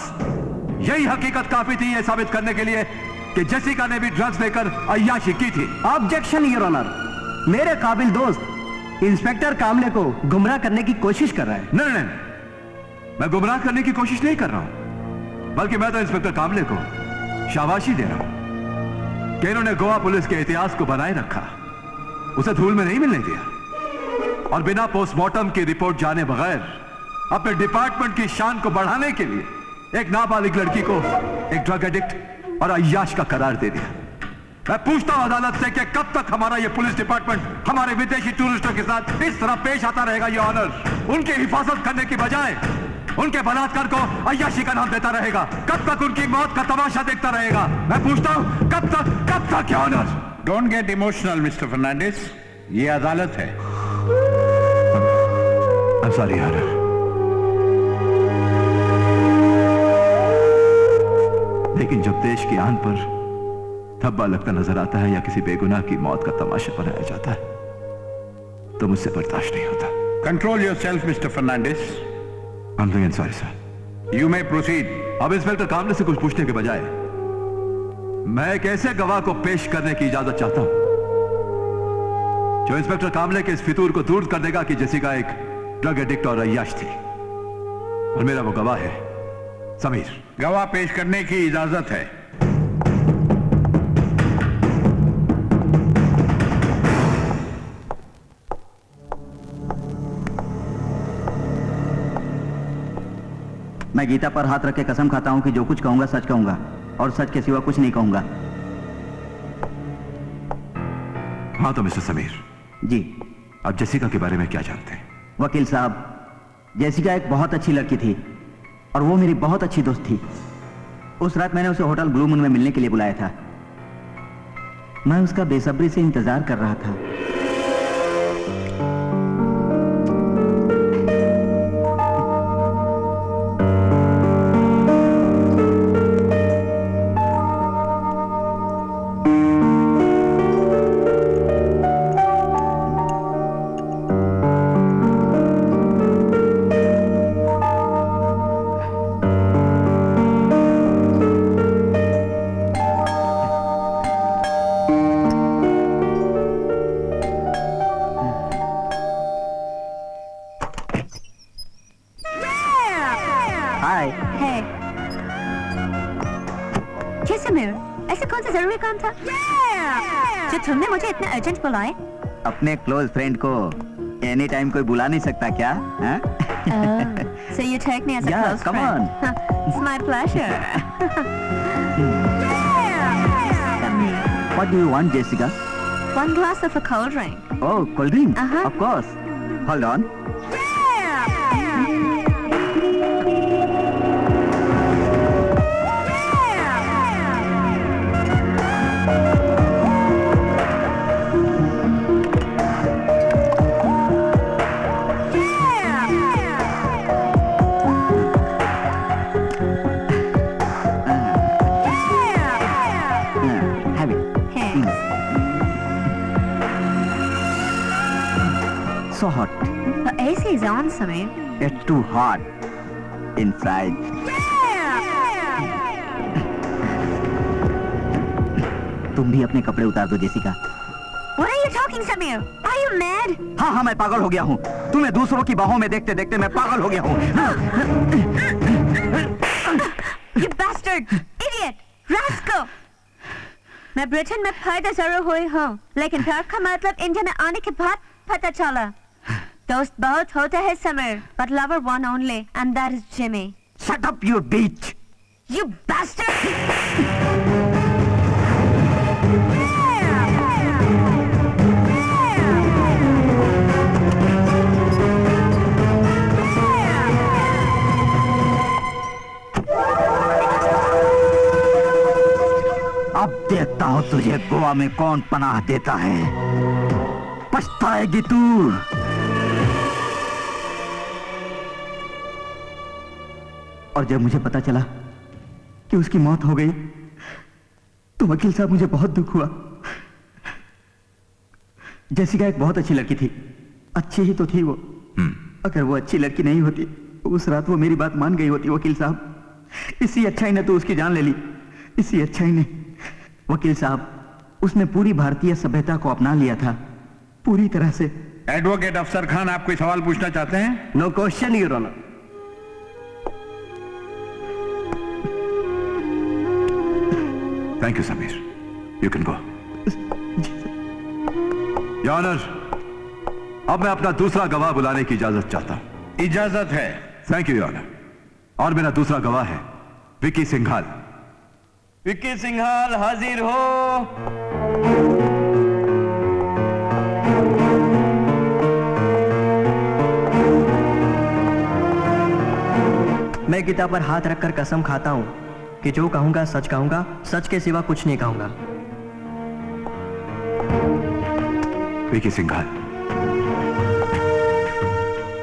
यही हकीकत काफी थी यह साबित करने के लिए कि जेसिका ने भी ड्रग्स लेकर अय्याशी की थी। Objection your honour. मेरे काबिल दोस्त इंस्पेक्टर कामले को गुमराह करने की कोशिश कर रहा है। नहीं, मैं गुमराह करने की कोशिश नहीं कर रहा हूं, बल्कि मैं तो इंस्पेक्टर कामले को शाबाशी दे रहा हूं कि इन्होंने गोवा पुलिस के इतिहास को बनाए रखा, उसे धूल में नहीं मिलने दिया और बिना पोस्टमार्टम की रिपोर्ट जाने बगैर अपने डिपार्टमेंट की शान को बढ़ाने के लिए एक नाबालिग लड़की को एक ड्रग एडिक्ट और अय्याश का करार दे दिया। मैं पूछता हूं अदालत से कि कब तक हमारा ये पुलिस डिपार्टमेंट हमारे विदेशी टूरिस्टों के साथ इस तरह पेश आता रहेगा? ये ऑनर उनकी हिफाजत करने की बजाय उनके बलात्कार को अय्याशी का नाम देता रहेगा। कब तक उनकी मौत का तमाशा देखता रहेगा? मैं पूछता हूं कब तक ये honour? Don't get emotional mister Fernandes, ये अदालत है। Sorry honour. लेकिन जब देश की आन पर धब्बा लगता नजर आता है या किसी बेगुनाह की मौत का तमाशा बनाया जाता है तो मुझसे बर्दाश्त नहीं होता। Control yourself mister Fernandes. I'm doing sorry, sir. You may proceed. अब इंस्पेक्टर कामले से कुछ पूछने के बजाय मैं एक ऐसे गवाह को पेश करने की इजाजत चाहता हूं जो इंस्पेक्टर कामले के इस फितूर को दूर कर देगा कि जेसिका एक ड्रग एडिक्ट और अय्याश थी। और मेरा वो गवाह है समीर। गवाह पेश करने की इजाजत है। मैं गीता पर हाथ रख के कसम खाता हूं कि जो कुछ कहूंगा सच कहूंगा और सच के सिवा कुछ नहीं कहूंगा। हाँ तो मिस्टर समीर जी। आप जेसिका के बारे में क्या जानते हैं? वकील साहब, जेसिका एक बहुत अच्छी लड़की थी और वो मेरी बहुत अच्छी दोस्त थी। उस रात मैंने उसे होटल ब्लू मून में मिलने के लिए बुलाया था। मैं उसका बेसब्री से इंतजार कर रहा था। सा जरूरी काम था जो तुमने मुझे इतना अर्जेंट बुलाए? अपने क्लोज फ्रेंड को एनी टाइम कोई बुला नहीं सकता क्या? हाँ? So you take me as a Yeah, close come friend. It's my pleasure. Come here. What do you want, Jessica? One glass of a cold drink. Oh, cold drink? Uh-huh. Of course. Hold on. Have it. Thanks. So hot. The AC is on, Samir. It's too hot inside. तुम भी अपने कपड़े उतार दो Jessica. What are you talking, Samir? Are you mad? हाँ हाँ मैं पागल हो गया हूँ। तुम्हें दूसरों की बाहों में देखते देखते मैं पागल हो गया हूँ। You bastard! Idiot! Rascal! मैं ब्रिटेन में पैदा जरूर हुई हूँ, लेकिन प्यार का मतलब इंडिया में आने के बाद पता चला। दोस्त बहुत होते हैं Samir, but lover one only, and that is Jimmy. Shut up, you bitch! You bastard! अब देखता हूँ तुझे गोवा में कौन पनाह देता है। पछताएगी तू। और जब मुझे पता चला कि उसकी मौत हो गई तो वकील साहब मुझे बहुत दुख हुआ। जेसिका एक बहुत अच्छी लड़की थी, अच्छी ही तो थी वो। अगर वो अच्छी लड़की नहीं होती तो उस रात वो मेरी बात मान गई होती वकील साहब। इसी अच्छाई ने तो उसकी जान ले ली, इसी अच्छाई ने। वकील साहब उसने पूरी भारतीय सभ्यता को अपना लिया था, पूरी तरह से। एडवोकेट अफसर खान, आप कोई सवाल पूछना चाहते हैं? No question your honour. Thank you Sameer, you can go. Your honour, अब मैं अपना दूसरा गवाह बुलाने की इजाजत चाहता हूं। इजाजत है। Thank you your honour. और मेरा दूसरा गवाह है विकी सिंघाल। विक्की सिंघाल हाजिर हो। मैं गीता पर हाथ रखकर कसम खाता हूं कि जो कहूंगा सच कहूंगा, सच के सिवा कुछ नहीं कहूंगा। विकी सिंघाल।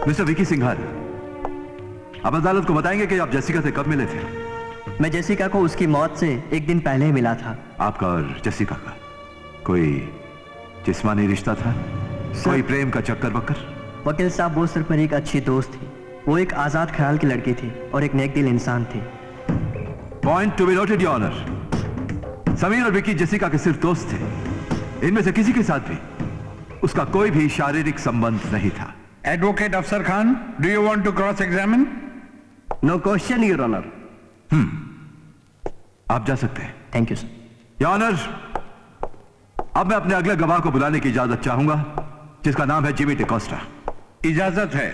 मिस्टर विकी सिंघाल, आप अदालत को बताएंगे कि आप जेसिका से कब मिले थे? मैं जेसिका को उसकी मौत से एक दिन पहले ही मिला था। आपका और जेसिका का कोई जिस्मानी रिश्ता था? कोई प्रेम का चक्कर बक्कर? वकील साहब वो सिर्फ मेरी एक अच्छी दोस्त थी। वो एक आजाद ख्याल की लड़की थी और एक नेक दिल इंसान थी। Point to be noted your honour. Sameer और विकी जेसिका के सिर्फ दोस्त थे, इनमें से किसी के साथ भी उसका कोई भी शारीरिक संबंध नहीं था। Advocate Afsar Khan, do you want to cross examine? No question your honour. आप जा सकते हैं। Thank you sir. Your honour, अब मैं अपने अगले गवाह को बुलाने की इजाजत चाहूंगा, जिसका नाम है जिमी डिकोस्टा। इजाजत है।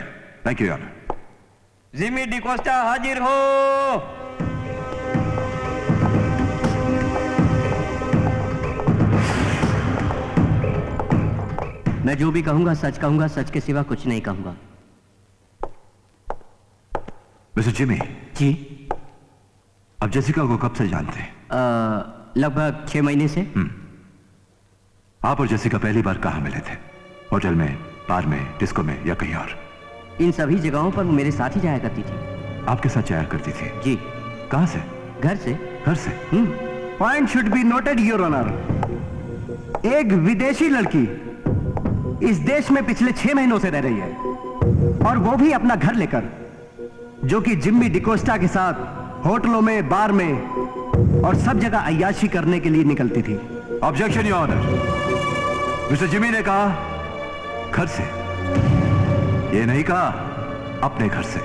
Thank you your honour. Jimmy D'Costa हाजिर हो। मैं जो भी कहूंगा, सच के सिवा कुछ नहीं कहूंगा। मिस्टर जिमी, जी? आप जेसिका को कब से जानते हैं? लगभग 6 महीने से। आप और जेसिका पहली बार कहाँ मिले थे? होटल में, बार में, डिस्को में या कहीं और? इन सभी जगहों पर वो मेरे साथ ही जाया करती थी। आपके साथ जाया करती थी? जी। कहाँ से? घर से। घर से? Point should be noted your honour. एक विदेशी लड़की इस देश में पिछले 6 महीनों से रह रही है, और वो भी अपना घर लेकर, जो कि जिम्मी डिकोस्टा के साथ होटलों में, बार में और सब जगह अय्याशी करने के लिए निकलती थी। Objection your honour. Mister Jimmy ने कहा घर से, ये नहीं कहा अपने घर से।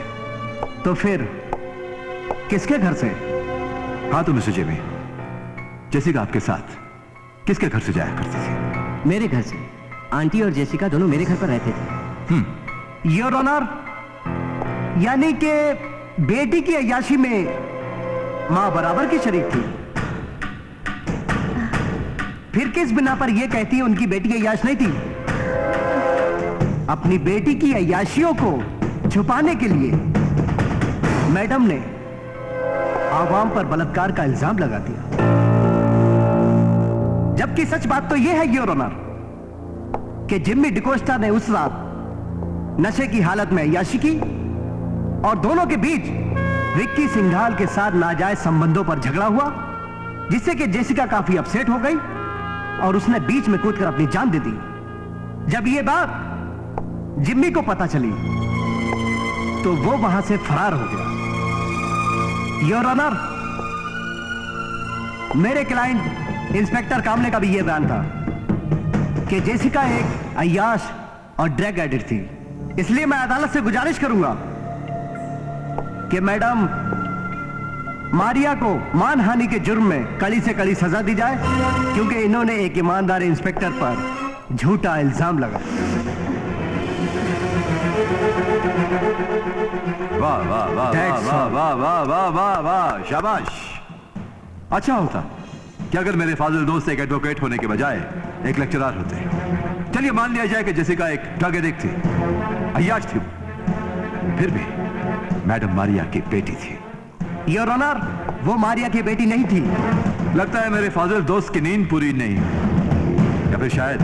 तो फिर किसके घर से? हाँ तो मिस्टर जिमी, जेसिका आपके साथ किसके घर से जाया करती थी? मेरे घर से। आंटी और जेसिका दोनों मेरे घर पर रहते थे। योर ऑनर, यानी कि बेटी की अय्याशी में मां बराबर की शरीक थी। फिर किस बिना पर यह कहती है उनकी बेटी अय्याश नहीं थी? अपनी बेटी की अय्याशियों को छुपाने के लिए मैडम ने आवाम पर बलात्कार का इल्जाम लगा दिया, जबकि सच बात तो यह है योर ऑनर कि जिम्मी डिकोस्टा ने उस रात नशे की हालत में अय्याशी की और दोनों के बीच विक्की सिंघाल के साथ नाजायज संबंधों पर झगड़ा हुआ, जिससे कि जेसिका काफी अपसेट हो गई और उसने बीच में कूदकर अपनी जान दे दी। जब यह बात जिम्मी को पता चली तो वो वहां से फरार हो गया। योर ऑनर, मेरे क्लाइंट इंस्पेक्टर कामले का भी यह बयान था कि जेसिका एक अय्याश और ड्रग एडिक्ट थी। इसलिए मैं अदालत से गुजारिश करूंगा कि मैडम मारिया को मानहानि के जुर्म में कड़ी से कड़ी सजा दी जाए, क्योंकि इन्होंने एक ईमानदार इंस्पेक्टर पर झूठा इल्जाम लगाया। वाह वाह वाह वाह वाह वाह वाह वाह वाह, शाबाश। अच्छा होता कि अगर मेरे फाजिल दोस्त एक एडवोकेट होने के बजाय एक लेक्चरर होते। चलिए मान लिया जाए कि जेसिका एक ड्रग एडिक्ट थी, अय्याश थी, फिर भी मैडम मारिया की बेटी थी। योर ऑनर, वो मारिया की बेटी नहीं थी। लगता है मेरे फाजिल दोस्त की नींद पूरी नहीं, या फिर शायद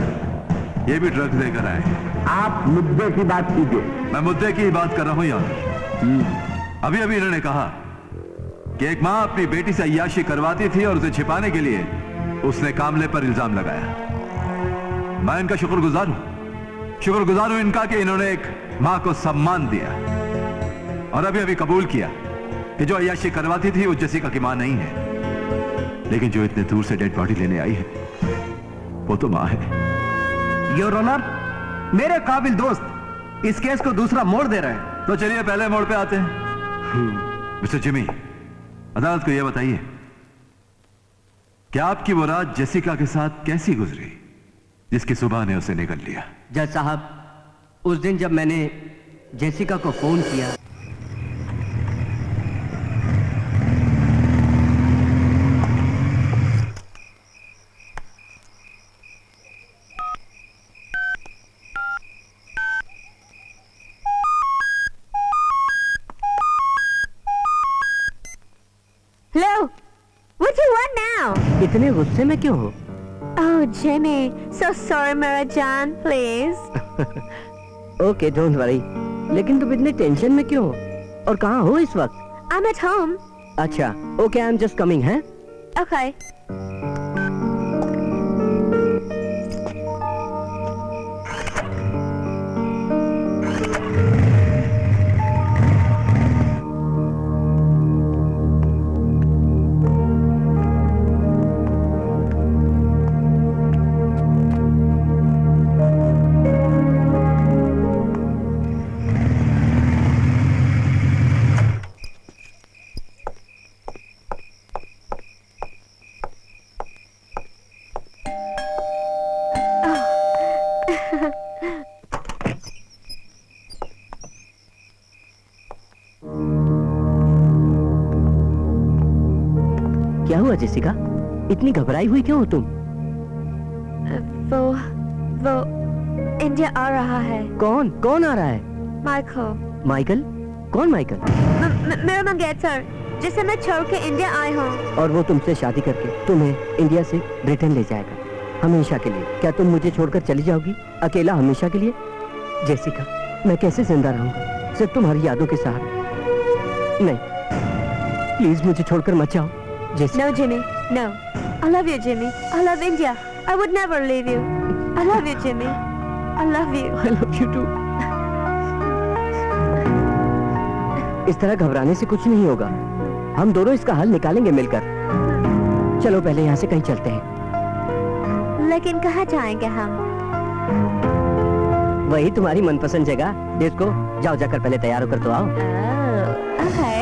ये भी ड्रग्स लेकर आए। आप मुद्दे की बात कीजिए। मैं मुद्दे की ही बात कर रहा हूं यार। अभी अभी इन्होंने कहा कि एक मां अपनी बेटी से अय्याशी करवाती थी और उसे छिपाने के लिए उसने कामले पर इल्जाम लगाया। मैं इनका शुक्रगुजार हूं इनका कि इन्होंने एक मां को सम्मान दिया और अभी अभी कबूल किया कि जो अय्याशी करवाती थी वो जेसिका की मां नहीं है, लेकिन जो इतने दूर से डेड बॉडी लेने आई है वो तो मां है। योर ऑनर, मेरे काबिल दोस्त इस केस को दूसरा मोड़ दे रहे हैं। तो चलिए पहले मोड़ पे आते हैं। मिस्टर जिमी, अदालत को यह बताइए कि आपकी वो रात जेसिका के साथ कैसी गुजरी जिसकी सुबह ने उसे निगल लिया? जज साहब, उस दिन जब मैंने जेसिका को फोन किया Hello, what do you want now? इतने गुस्से में क्यों हो? Oh, Jimmy, so sorry, मेरा जान, please. Okay, don't worry. लेकिन तुम इतने टेंशन में क्यों हो? और कहाँ हो इस वक्त? I'm at home. अच्छा, okay, I am just coming है। Okay. क्या हुआ जेसिका? इतनी घबराई हुई क्यों हो तुम? वो इंडिया आ रहा है। कौन कौन आ रहा है? माइकल। माइकल? कौन माइकल? मेरा मंगेतर, जिसे मैं छोड़ के इंडिया आई हूँ। और वो तुमसे शादी करके तुम्हें इंडिया से ब्रिटेन ले जाएगा हमेशा के लिए। क्या तुम मुझे छोड़कर चली जाओगी अकेला हमेशा के लिए? जेसिका, मैं कैसे जिंदा रहूंगा सिर्फ तुम्हारी यादों के साथ? नहीं, प्लीज मुझे छोड़कर मत जाओ। No, Jimmy, no. I love you, Jimmy. I love India. I would never leave you. I love you, Jimmy. I love you. I love you too. इस तरह घबराने से कुछ नहीं होगा। हम दोनों इसका हल निकालेंगे मिलकर। चलो पहले यहाँ से कहीं चलते हैं। लेकिन कहाँ जाएंगे हम? वही तुम्हारी मनपसंद जगह, डिस्को। जाओ, जाकर पहले तैयार होकर तो आओ। Okay.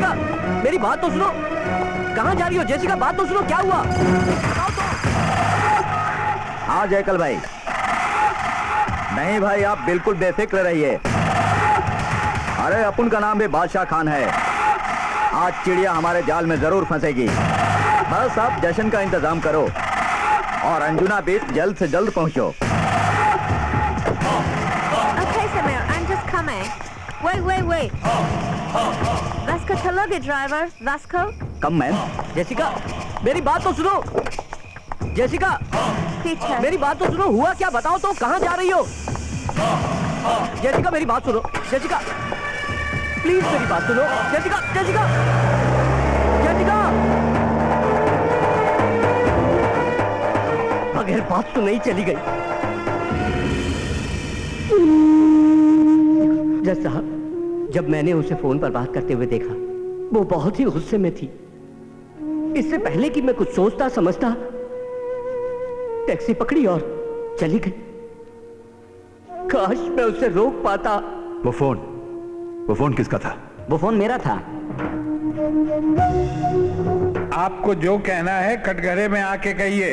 जेसिका, मेरी बात तो सुनो। कहाँ जा रही हो जेसिका? बात तो सुनो, क्या हुआ? हाँ जयकल भाई। नहीं भाई, आप बिल्कुल बेफिक्र रहिए। अरे अपन का नाम भी बादशाह खान है। आज चिड़िया हमारे जाल में जरूर फंसेगी। बस आप जश्न का इंतजाम करो और अंजुना बीच जल्द से जल्द पहुंचो। Okay, Samir, I'm just coming. Wait. Vasco, chaloge, driver. Vasco? Come ma'am. Jessica, मेरी बात तो सुनो। जेसिका, पीछे। मेरी बात तो सुनो। हुआ क्या बताओ तो, कहाँ जा रही हो? जेसिका, मेरी बात सुनो। जेसिका, प्लीज मेरी बात सुनो। Jessica, Jessica, Jessica. अगर बात तो नहीं चली गई। जज साहब, जब मैंने उसे फोन पर बात करते हुए देखा, वो बहुत ही गुस्से में थी। इससे पहले कि मैं कुछ सोचता समझता, टैक्सी पकड़ी और चली गई। काश मैं उसे रोक पाता। वो फोन किसका था? वो फोन मेरा था। आपको जो कहना है कटघरे में आके कहिए।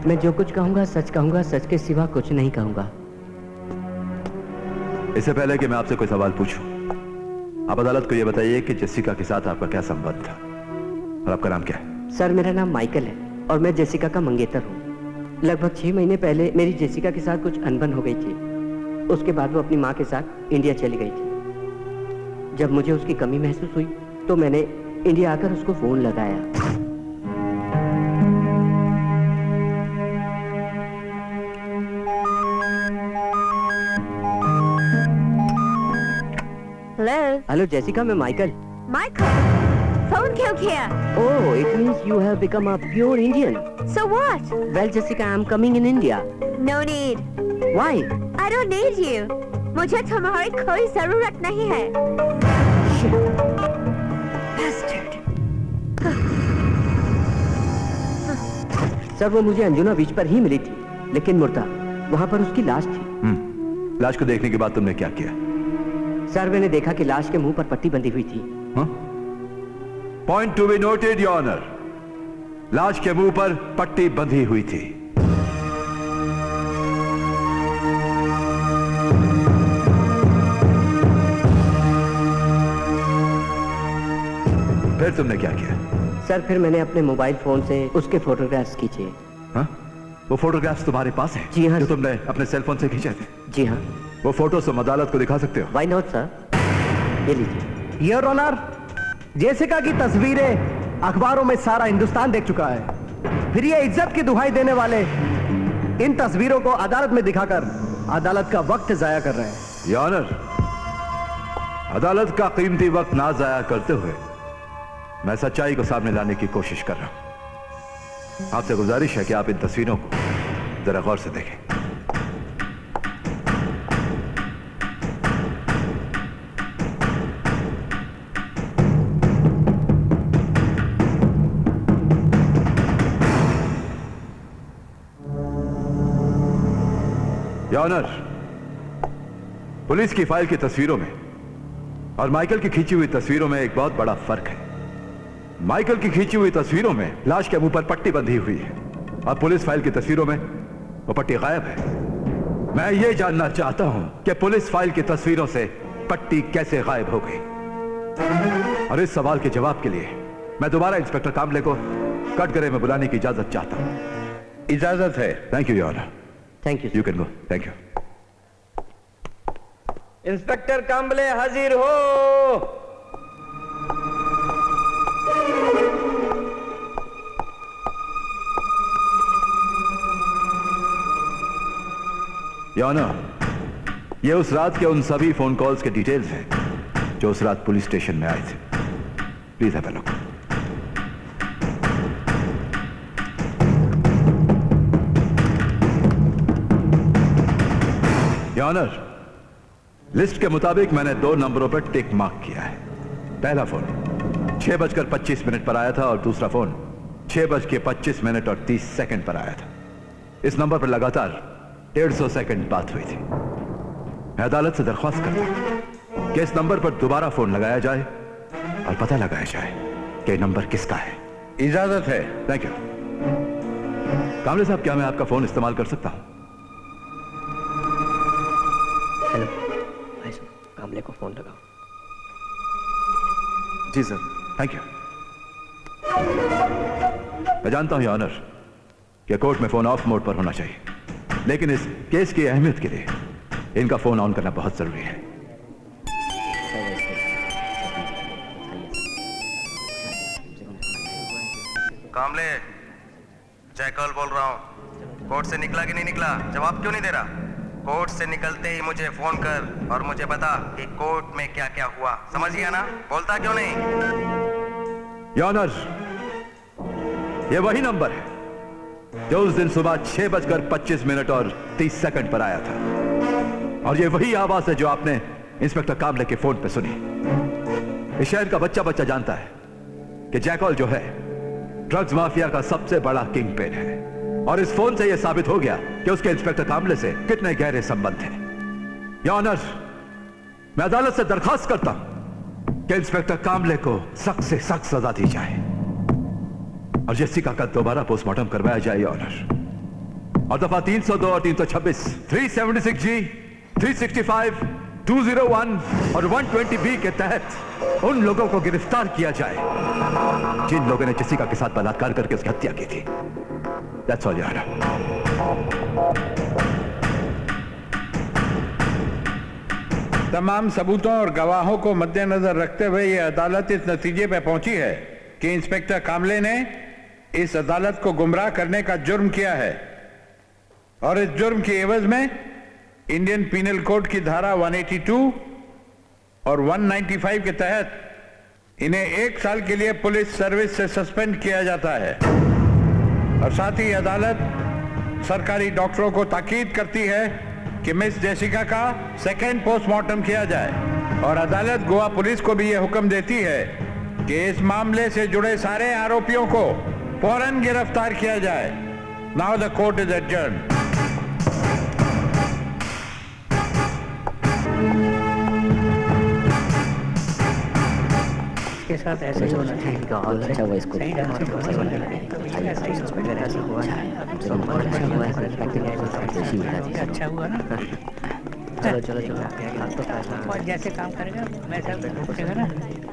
मैं जो कुछ कहूंगा सच कहूंगा, सच के सिवा कुछ नहीं कहूंगा। इससे पहले कि मैं आपसे कोई सवाल पूछूं, आप अदालत को यह बताइए कि जेसिका के साथ आपका क्या संबंध था और आपका नाम क्या है? सर, मेरा नाम माइकल है और मैं जेसिका का मंगेतर हूँ। लगभग 6 महीने पहले मेरी जेसिका के साथ कुछ अनबन हो गई थी। उसके बाद वो अपनी माँ के साथ इंडिया चली गई थी। जब मुझे उसकी कमी महसूस हुई तो मैंने इंडिया आकर उसको फोन लगाया। हेलो जेसिका, मैं माइकल। Michael, phone क्यों किया? Oh, it means you have become a pure Indian. So what? Well, Jessica, I'm coming in India. No need. Why? I don't need you. मुझे तुम्हारी कोई जरूरत नहीं है। Bastard. सर, वो मुझे अंजुना बीच पर ही मिली थी, लेकिन मुर्दा वहाँ पर उसकी लाश थी। लाश को देखने के बाद तुमने क्या किया? सर, मैंने देखा कि लाश के मुंह पर पट्टी बंधी हुई थी। Point to be noted your honour, लाश के मुंह पर पट्टी बंधी हुई थी। फिर तुमने क्या किया? सर, फिर मैंने अपने मोबाइल फोन से उसके फोटोग्राफ्स खींचे। हाँ? वो फोटोग्राफ्स तुम्हारे पास हैं? जी हाँ। जो तुमने अपने सेल फोन से खींचे थे? जी हाँ। वो फोटोस तुम अदालत को दिखा सकते हो? Why not, sir? ये लीजिए। योर ऑनर, जेसिका की तस्वीरें अखबारों में सारा हिंदुस्तान देख चुका है। फिर ये इज्जत की दुहाई देने वाले इन तस्वीरों को अदालत में दिखाकर अदालत का वक्त जाया कर रहे हैं। योर ऑनर, अदालत का कीमती वक्त ना जाया करते हुए मैं सच्चाई को सामने लाने की कोशिश कर रहा हूं। आपसे गुजारिश है कि आप इन तस्वीरों को जरा गौर से देखें। योर ऑनर, पुलिस की फाइल की तस्वीरों में और माइकल की खींची हुई तस्वीरों में एक बहुत बड़ा फर्क है। माइकल की खींची हुई तस्वीरों में लाश के मुंह पर पट्टी बंधी हुई है और पुलिस फाइल की तस्वीरों में वो पट्टी गायब है। मैं ये जानना चाहता हूं कि पुलिस फाइल की तस्वीरों से पट्टी कैसे गायब हो गई। और इस सवाल के जवाब के लिए मैं दोबारा इंस्पेक्टर कामले को कटघरे में बुलाने की इजाजत चाहता हूं। इजाजत है। Thank you your honour. Thank you. You can go. Thank you. Inspector Kamble हाजिर हो। योर ऑनर, ये उस रात के उन सभी फोन कॉल्स के डिटेल्स हैं जो उस रात पुलिस स्टेशन में आए थे। Please have a look. Your honour, list के मुताबिक मैंने 2 नंबरों पर टिक मार्क किया है। पहला फोन 6:25 पर आया था और दूसरा फोन 6:25 और 30 पर आया था। इस नंबर पर लगातार 150 सेकंड बात हुई थी। मैं अदालत से दरख्वास्त करता हूं कि इस नंबर पर दोबारा फोन लगाया जाए और पता लगाया जाए कि नंबर किसका है। इजाजत है। Thank you. कामले साहब, क्या मैं आपका फोन इस्तेमाल कर सकता हूं? हेलो भाई साहब, कामले को फोन लगाओ। जी सर। Thank you. मैं जानता हूं, योर ऑनर, कि कोर्ट में फोन ऑफ मोड पर होना चाहिए, लेकिन इस केस की अहमियत के लिए इनका फोन ऑन करना बहुत जरूरी है। कामले, जयकल बोल रहा हूँ। कोर्ट से निकला कि नहीं निकला? जवाब क्यों नहीं दे रहा? कोर्ट से निकलते ही मुझे फोन कर और मुझे बता कि कोर्ट में क्या क्या हुआ। समझ गया ना? बोलता क्यों नहीं? योर ऑनर, ये वही नंबर है जो उस दिन सुबह 6:25 और 30 पर आया था, और ये वही आवाज है जो आपने इंस्पेक्टर कामले के फोन पे सुनी। इस शहर का बच्चा बच्चा जानता है कि जैकॉल जो है ड्रग्स माफिया का सबसे बड़ा किंग पिन है, और इस फोन से यह साबित हो गया कि उसके इंस्पेक्टर कामले से कितने गहरे संबंध हैं। योर ऑनर, मैं अदालत से दरखास्त करता हूं कि इंस्पेक्टर कामले को सख्त से सख्त सजा दी जाए और जेसिका का दोबारा पोस्टमार्टम करवाया जाए, योर ऑनर। और दफा 302 और 326, 376G, 365, 201 और 120B के तहत उन लोगों को गिरफ्तार किया जाए जिन लोगों ने जेसिका के साथ बलात्कार करके उसकी हत्या की थी। That's all, your honour. तमाम सबूतों और गवाहों को मद्देनजर रखते हुए यह अदालत इस नतीजे पर पहुंची है कि इंस्पेक्टर कामले ने इस अदालत को गुमराह करने का जुर्म किया है, और इस जुर्म की एवज में इंडियन पीनल कोड की धारा 182 और 195 के तहत इन्हें 1 साल के लिए पुलिस सर्विस से सस्पेंड किया जाता है। और साथ ही अदालत सरकारी डॉक्टरों को ताकीद करती है कि मिस जेसिका का सेकेंड पोस्टमार्टम किया जाए, और अदालत गोवा पुलिस को भी यह हुक्म देती है कि इस मामले से जुड़े सारे आरोपियों को फौरन गिरफ्तार किया जाए। Now the court is adjourned. के साथ ऐसे ही होना चाहिए। अच्छा हुआ इसको अच्छा हुआ ना। चलो चलो चलो, और जैसे काम करेगा मैं सब पूछेगा ना।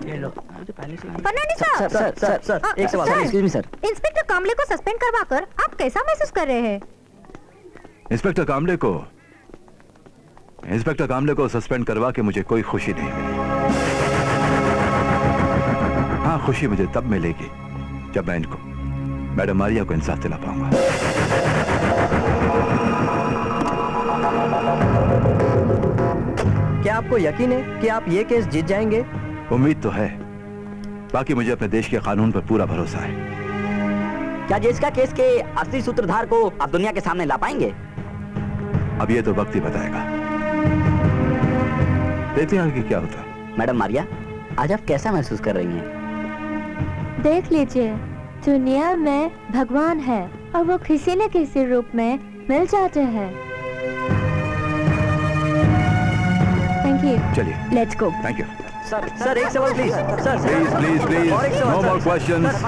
ये लो फर्नांडिस साहब, सर एक सवाल, एक्सक्यूज मी सर। इंस्पेक्टर कामले को सस्पेंड करवाकर आप कैसा महसूस कर रहे हैं? इंस्पेक्टर कामले को सस्पेंड करवा के मुझे कोई खुशी नहीं मिली। हाँ, खुशी मुझे तब मिलेगी जब मैं इनको, मैडम मारिया को इंसाफ दिला पाऊंगा। क्या आपको यकीन है कि आप ये केस जीत जाएंगे? उम्मीद तो है, बाकी मुझे अपने देश के कानून पर पूरा भरोसा है। क्या जेसिका केस के असली सूत्रधार को आप दुनिया के सामने ला पाएंगे? अब ये तो वक्त ही बताएगा। देखते हैं आगे क्या होता है। मैडम मारिया, आज आप कैसा महसूस कर रही हैं? देख लीजिए, दुनिया में भगवान है और वो किसी न किसी रूप में मिल जाते हैं। Thank you. चलिए, let's go. Thank you. Sir एक सवाल please. Sir please, no more questions,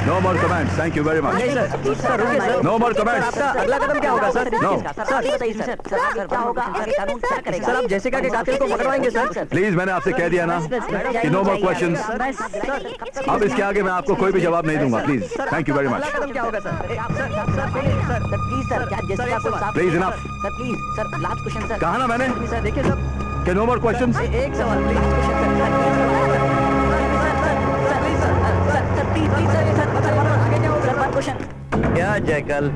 no more comments. Thank you very much. Sir रुकिए सर। No more comments. आपका अगला कदम क्या होगा सर? नो। सर क्या होगा? कानून क्या करेगा? सर आप जेसिका के कातिल को पकड़वाएंगे सर? प्लीज, मैंने आपसे कह दिया ना कि नो मोर क्वेश्चंस। अब इसके आगे मैं आपको कोई भी जवाब नहीं दूंगा। Please, thank you very much. अगला कदम क्या होगा सर? प्लीज सर, क्या जेसिका को साफ Please, enough. Sir please sir, last question sir. कहा ना मैंने सर देखिए सर, कि नो मोर क्वेश्चंस। एक सवाल प्लीज। क्या जयकल,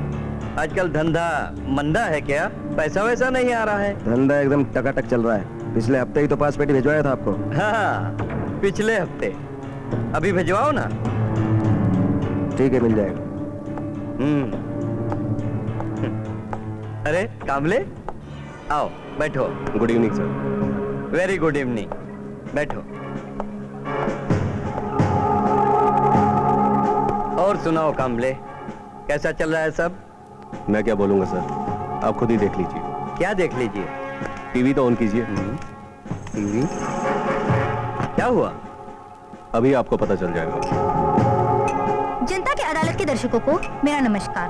आजकल धंधा मंदा है क्या? पैसा वैसा नहीं आ रहा है? धंधा एकदम टकाटक चल रहा है। पिछले हफ्ते ही तो 5 पेटी भिजवाया था आपको। हाँ, पिछले हफ्ते। अभी भिजवाओ ना। ठीक है, मिल जाएगा। अरे कामले, आओ बैठो। Good evening sir. Very good evening, बैठो। और सुनाओ कामले, कैसा चल रहा है सब? मैं क्या बोलूंगा सर, आप खुद ही देख लीजिए। क्या देख लीजिए? टीवी तो ऑन कीजिए। टीवी? क्या हुआ? अभी आपको पता चल जाएगा। जनता की अदालत के दर्शकों को मेरा नमस्कार।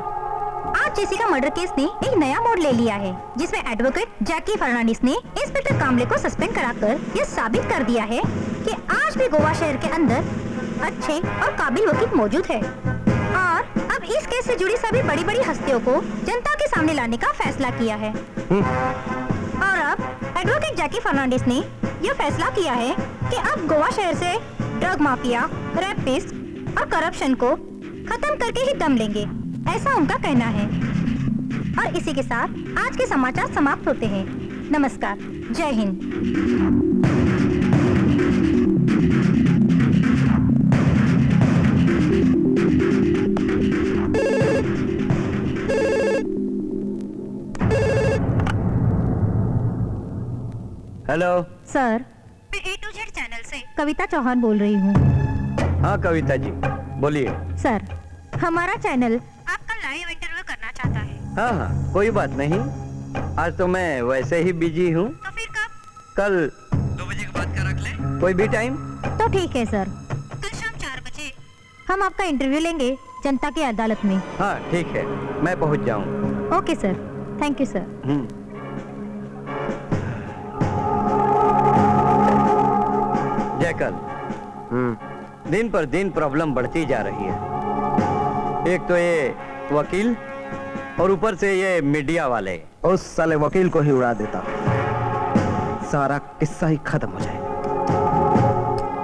आज जेसिका मर्डर केस ने एक नया मोड़ ले लिया है, जिसमें एडवोकेट जैकी फर्नांडिस ने इंस्पेक्टर कामले को सस्पेंड कराकर यह साबित कर दिया है कि आज भी गोवा शहर के अंदर अच्छे और काबिल वकील मौजूद है। और अब इस केस से जुड़ी सभी बड़ी बड़ी हस्तियों को जनता के सामने लाने का फैसला किया है। और अब एडवोकेट जैकी फर्नांडिस ने यह फैसला किया है कि अब गोवा शहर से ड्रग माफिया, रेपिस्ट और करप्शन को खत्म करके ही दम लेंगे, ऐसा उनका कहना है। और इसी के साथ आज के समाचार समाप्त होते हैं। नमस्कार, जय हिंद। हेलो सर, मैं A to Z चैनल से कविता चौहान बोल रही हूँ। हाँ कविता जी, बोलिए। सर, हमारा चैनल आपका लाइव इंटरव्यू करना चाहता है। हाँ हाँ, कोई बात नहीं। आज तो मैं वैसे ही बिजी हूँ। तो फिर कब? कल 2 बजे के बाद का रख ले, कोई भी टाइम। तो ठीक है सर, कल शाम 4 बजे हम आपका इंटरव्यू लेंगे जनता की अदालत में। हाँ ठीक है, मैं पहुँच जाऊँ। Okay sir, thank you sir. जयकल, दिन पर दिन प्रॉब्लम बढ़ती जा रही है। एक तो ये वकील और ऊपर से ये मीडिया वाले। उस साले वकील को ही उड़ा देता, सारा किस्सा ही खत्म हो जाए।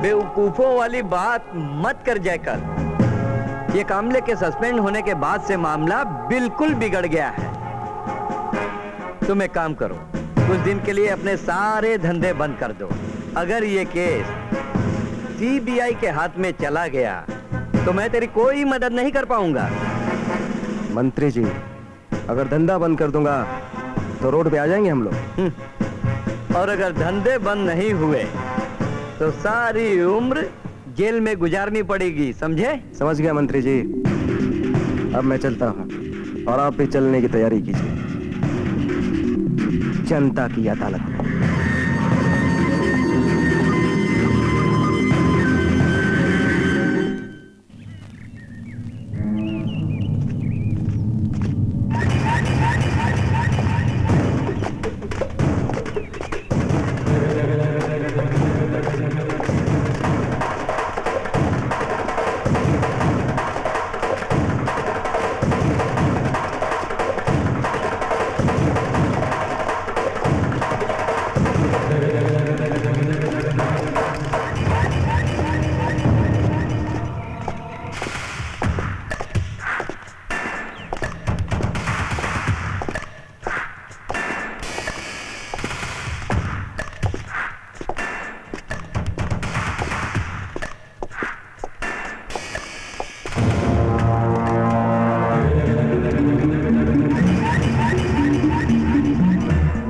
बेवकूफों वाली बात मत कर जयकल। ये कामले के सस्पेंड होने के बाद से मामला बिल्कुल बिगड़ गया है। तुम एक काम करो, कुछ दिन के लिए अपने सारे धंधे बंद कर दो। अगर ये केस सीबीआई के हाथ में चला गया तो मैं तेरी कोई मदद नहीं कर पाऊंगा। मंत्री जी, अगर धंधा बंद कर दूंगा तो रोड पे आ जाएंगे हम लोग। और अगर धंधे बंद नहीं हुए तो सारी उम्र जेल में गुजारनी पड़ेगी, समझे? समझ गया मंत्री जी। अब मैं चलता हूँ और आप भी चलने की तैयारी कीजिए जनता की अदालत में।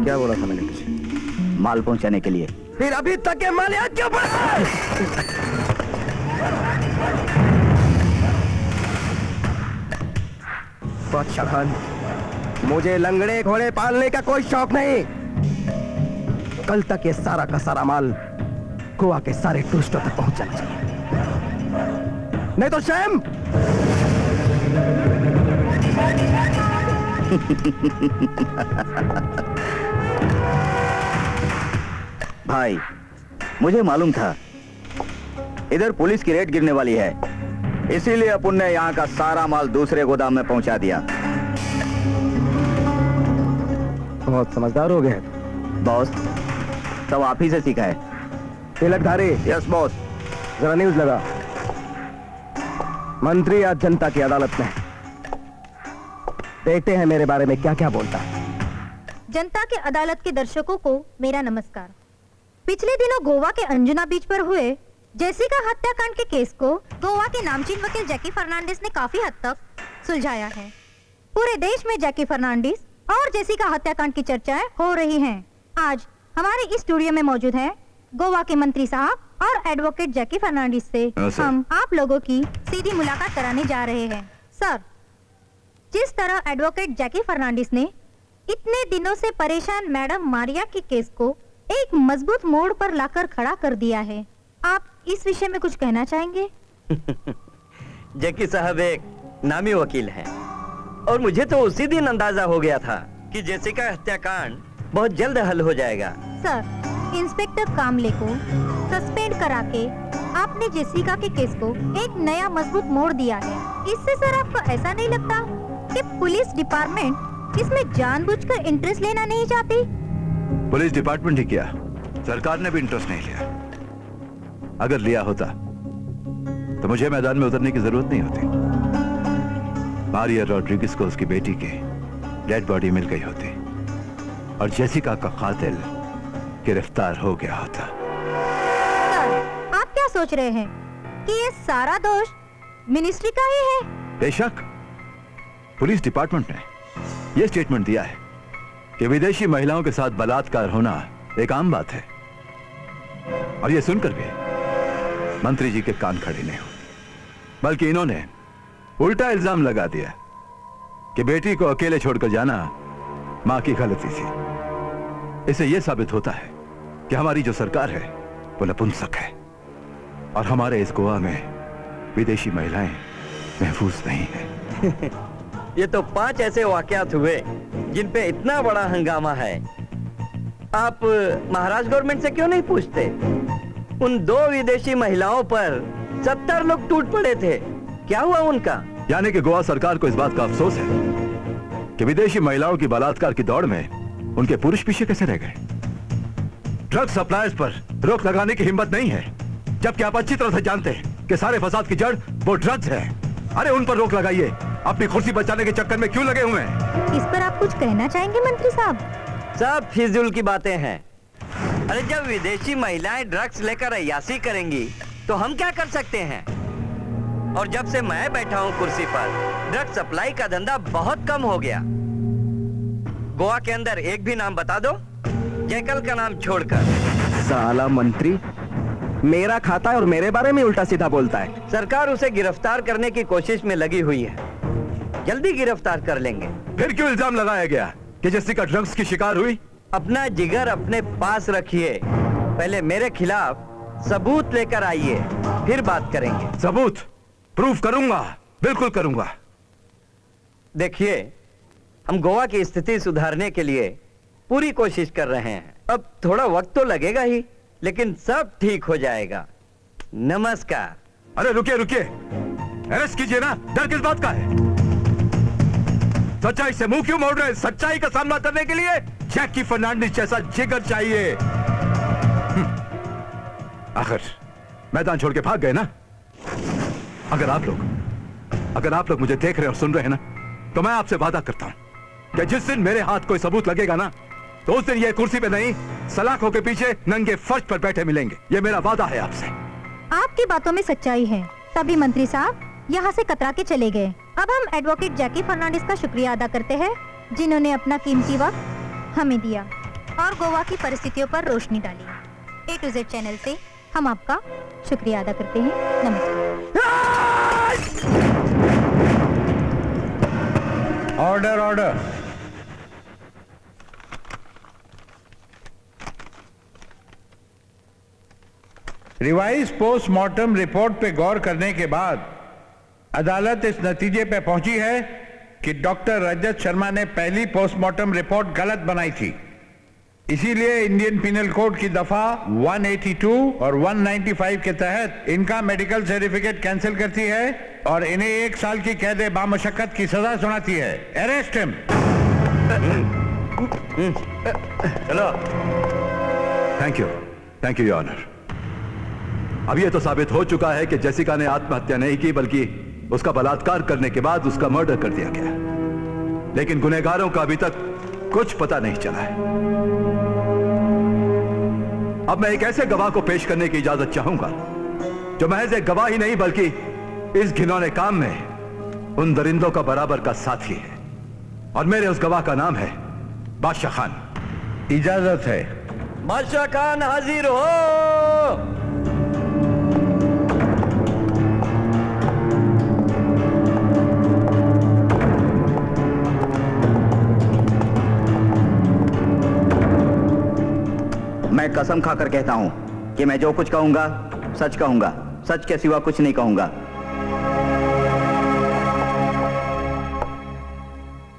क्या बोला था मैंने कुछ? माल पहुंचाने के लिए। फिर अभी तक ये माल यहाँ क्यों पड़ा है? बादशाह खान, मुझे लंगड़े घोड़े पालने का कोई शौक नहीं। कल तक ये सारा का सारा माल गोवा के सारे टूरिस्टों तक पहुंच जाना चाहिए, नहीं तो शैम। भाई, मुझे मालूम था इधर पुलिस की रेड गिरने वाली है, इसीलिए अपन ने यहाँ का सारा माल दूसरे गोदाम में पहुंचा दिया। बहुत समझदार हो गए बॉस, सब आप ही से सीखा है। तिलकधारी। Yes boss. जरा न्यूज लगा। मंत्री आज जनता की अदालत में, देखते हैं मेरे बारे में क्या क्या बोलता है। जनता की अदालत के दर्शकों को मेरा नमस्कार। पिछले दिनों गोवा के अंजुना बीच पर हुए जेसिका हत्याकांड के केस को गोवा के नामचीन वकील जैकी फर्नांडिस ने काफी हद तक सुलझाया है। पूरे देश में जैकी फर्नांडिस और जेसिका हत्याकांड की चर्चाएं हो रही हैं। आज हमारे इस स्टूडियो में मौजूद हैं गोवा के मंत्री साहब और एडवोकेट जैकी फर्नांडिस से हम आप लोगों की सीधी मुलाकात कराने जा रहे हैं। सर, जिस तरह एडवोकेट जैकी फर्नांडिस ने इतने दिनों से परेशान मैडम मारिया के केस को एक मजबूत मोड़ पर लाकर खड़ा कर दिया है, आप इस विषय में कुछ कहना चाहेंगे? जैकी साहब एक नामी वकील हैं और मुझे तो उसी दिन अंदाजा हो गया था कि जेसिका हत्याकांड बहुत जल्द हल हो जाएगा। सर, इंस्पेक्टर कामले को सस्पेंड करा के आपने जेसिका के केस को एक नया मजबूत मोड़ दिया है। इससे सर आपको ऐसा नहीं लगता कि पुलिस डिपार्टमेंट इसमें जानबूझकर इंटरेस्ट लेना नहीं चाहती? पुलिस डिपार्टमेंट ही क्या, सरकार ने भी इंटरेस्ट नहीं लिया। अगर लिया होता तो मुझे मैदान में उतरने की जरूरत नहीं होती। मारिया रॉड्रिगेज को उसकी बेटी की डेड बॉडी मिल गई होती और जेसिका का कातिल गिरफ्तार हो गया होता। सर, आप क्या सोच रहे हैं कि ये सारा दोष मिनिस्ट्री का ही है? बेशक, पुलिस डिपार्टमेंट ने यह स्टेटमेंट दिया है कि विदेशी महिलाओं के साथ बलात्कार होना एक आम बात है और यह सुनकर भी मंत्री जी के कान खड़े नहीं हुए, बल्कि इन्होंने उल्टा इल्जाम लगा दिया कि बेटी को अकेले छोड़कर जाना मां की गलती थी। इससे यह साबित होता है कि हमारी जो सरकार है वो नपुंसक है और हमारे इस गोवा में विदेशी महिलाएं महफूज नहीं है। ये तो 5 ऐसे वाकयात हुए जिन पे इतना बड़ा हंगामा है। आप महाराष्ट्र गवर्नमेंट से क्यों नहीं पूछते? उन 2 विदेशी महिलाओं पर 70 लोग टूट पड़े थे, क्या हुआ उनका? यानी कि गोवा सरकार को इस बात का अफसोस है कि विदेशी महिलाओं की बलात्कार की दौड़ में उनके पुरुष पीछे कैसे रह गए। ड्रग सप्लायर्स पर रोक लगाने की हिम्मत नहीं है, जबकि आप अच्छी तरह से जानते हैं कि सारे फसाद की जड़ वो ड्रग्स है। अरे उन पर रोक लगाइए, अपनी कुर्सी बचाने के चक्कर में क्यों लगे हुए हैं? इस पर आप कुछ कहना चाहेंगे मंत्री साहब? सब फिजूल की बातें हैं। अरे जब विदेशी महिलाएं ड्रग्स लेकर अय्यासी करेंगी तो हम क्या कर सकते हैं? और जब से मैं बैठा हूं कुर्सी पर, ड्रग सप्लाई का धंधा बहुत कम हो गया। गोवा के अंदर एक भी नाम बता दो, जैकल का नाम छोड़कर। साला मंत्री मेरा खाता है और मेरे बारे में उल्टा सीधा बोलता है। सरकार उसे गिरफ्तार करने की कोशिश में लगी हुई है, जल्दी गिरफ्तार कर लेंगे। फिर क्यों इल्जाम लगाया गया कि जेसिका ड्रग्स की शिकार हुई? अपना जिगर अपने पास रखिए, पहले मेरे खिलाफ सबूत लेकर आइए, फिर बात करेंगे। सबूत प्रूफ करूंगा, बिल्कुल करूंगा। देखिए, हम गोवा की स्थिति सुधारने के लिए पूरी कोशिश कर रहे हैं। अब थोड़ा वक्त तो लगेगा ही, लेकिन सब ठीक हो जाएगा। नमस्कार। अरे रुकिए रुकिए, अरेस्ट कीजिए ना, डर किस बात का है? सच्चाई से मुंह क्यों मोड़ रहे हैं? सच्चाई का सामना करने के लिए जैकी फर्नांडिस जैसा जिगर चाहिए। आखिर मैदान छोड़ के भाग गए ना। अगर आप लोग मुझे देख रहे और सुन रहे हैं ना, तो मैं आपसे वादा करता हूं कि जिस दिन मेरे हाथ कोई सबूत लगेगा ना, तो उस दिन ये कुर्सी पे नहीं, सलाखों के पीछे नंगे फर्श पर बैठे मिलेंगे। ये मेरा वादा है आपसे। आपकी बातों में सच्चाई है, तभी मंत्री साहब यहाँ से कतरा के चले गए। अब हम एडवोकेट जैकी फर्नांडिस का शुक्रिया अदा करते हैं, जिन्होंने अपना कीमती वक्त हमें दिया और गोवा की परिस्थितियों पर रोशनी डाली। A to Z चैनल से हम आपका शुक्रिया अदा करते हैं। नमस्कार। Order order. Revise postmortem report पे गौर करने के बाद अदालत इस नतीजे पे पहुंची है कि डॉक्टर रजत शर्मा ने पहली पोस्टमार्टम रिपोर्ट गलत बनाई थी। इसीलिए इंडियन पिनल कोड की दफा 182 और 195 के तहत इनका मेडिकल सर्टिफिकेट कैंसिल करती है और इन्हें 1 साल की कैद बामुशक्कत की सजा सुनाती है। Arrest him. चलो। Thank you your honour. अब यह तो साबित हो चुका है कि जेसिका ने आत्महत्या नहीं की, बल्कि उसका बलात्कार करने के बाद उसका मर्डर कर दिया गया। लेकिन गुनहगारों का अभी तक कुछ पता नहीं चला है। अब मैं एक ऐसे गवाह को पेश करने की इजाजत चाहूंगा जो महज एक गवाह ही नहीं, बल्कि इस घिनौने काम में उन दरिंदों का बराबर का साथी है। और मेरे उस गवाह का नाम है बादशाह खान। इजाजत है। बादशाह खान हाजिर हो। मैं कसम खाकर कहता हूं कि मैं जो कुछ कहूंगा सच कहूंगा, सच के सिवा कुछ नहीं कहूंगा।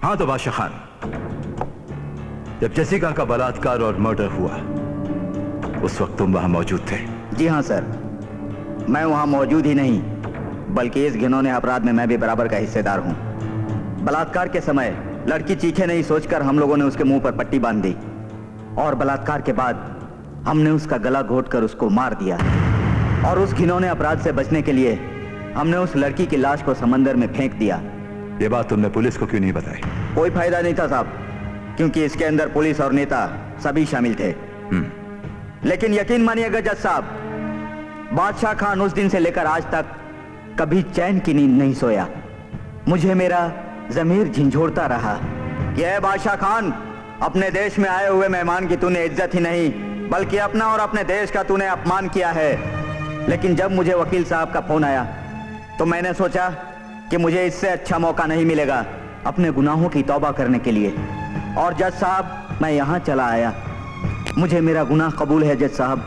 हाँ तो बादशाह खान, जब जेसिका का बलात्कार और मर्डर हुआ उस वक्त तुम वहां मौजूद थे? जी हाँ सर, मैं वहां मौजूद ही नहीं बल्कि इस घिनौने अपराध में मैं भी बराबर का हिस्सेदार हूं। बलात्कार के समय लड़की चीखे नहीं सोचकर हम लोगों ने उसके मुंह पर पट्टी बांध दी और बलात्कार के बाद हमने उसका गला घोंटकर उसको मार दिया। और उस घिनौने अपराध से बचने के लिए हमने उस लड़की की लाश को समंदर में फेंक दिया। ये बात तुमने पुलिस को क्यों नहीं बताई? कोई फायदा नहीं था साहब, क्योंकि इसके अंदर पुलिस और नेता सभी शामिल थे। लेकिन यकीन मानिएगा जज साहब, बादशाह खान उस दिन से लेकर आज तक कभी चैन की नींद नहीं सोया। मुझे मेरा जमीर झंझोड़ता रहा कि ऐ बादशाह खान, अपने देश में आए हुए मेहमान की तूने इज्जत ही नहीं बल्कि अपना और अपने देश का तूने अपमान किया है। लेकिन जब मुझे वकील साहब का फोन आया तो मैंने सोचा कि मुझे इससे अच्छा मौका नहीं मिलेगा अपने गुनाहों की तौबा करने के लिए। और जज साहब, मैं यहाँ चला आया। मुझे मेरा गुनाह कबूल है जज साहब,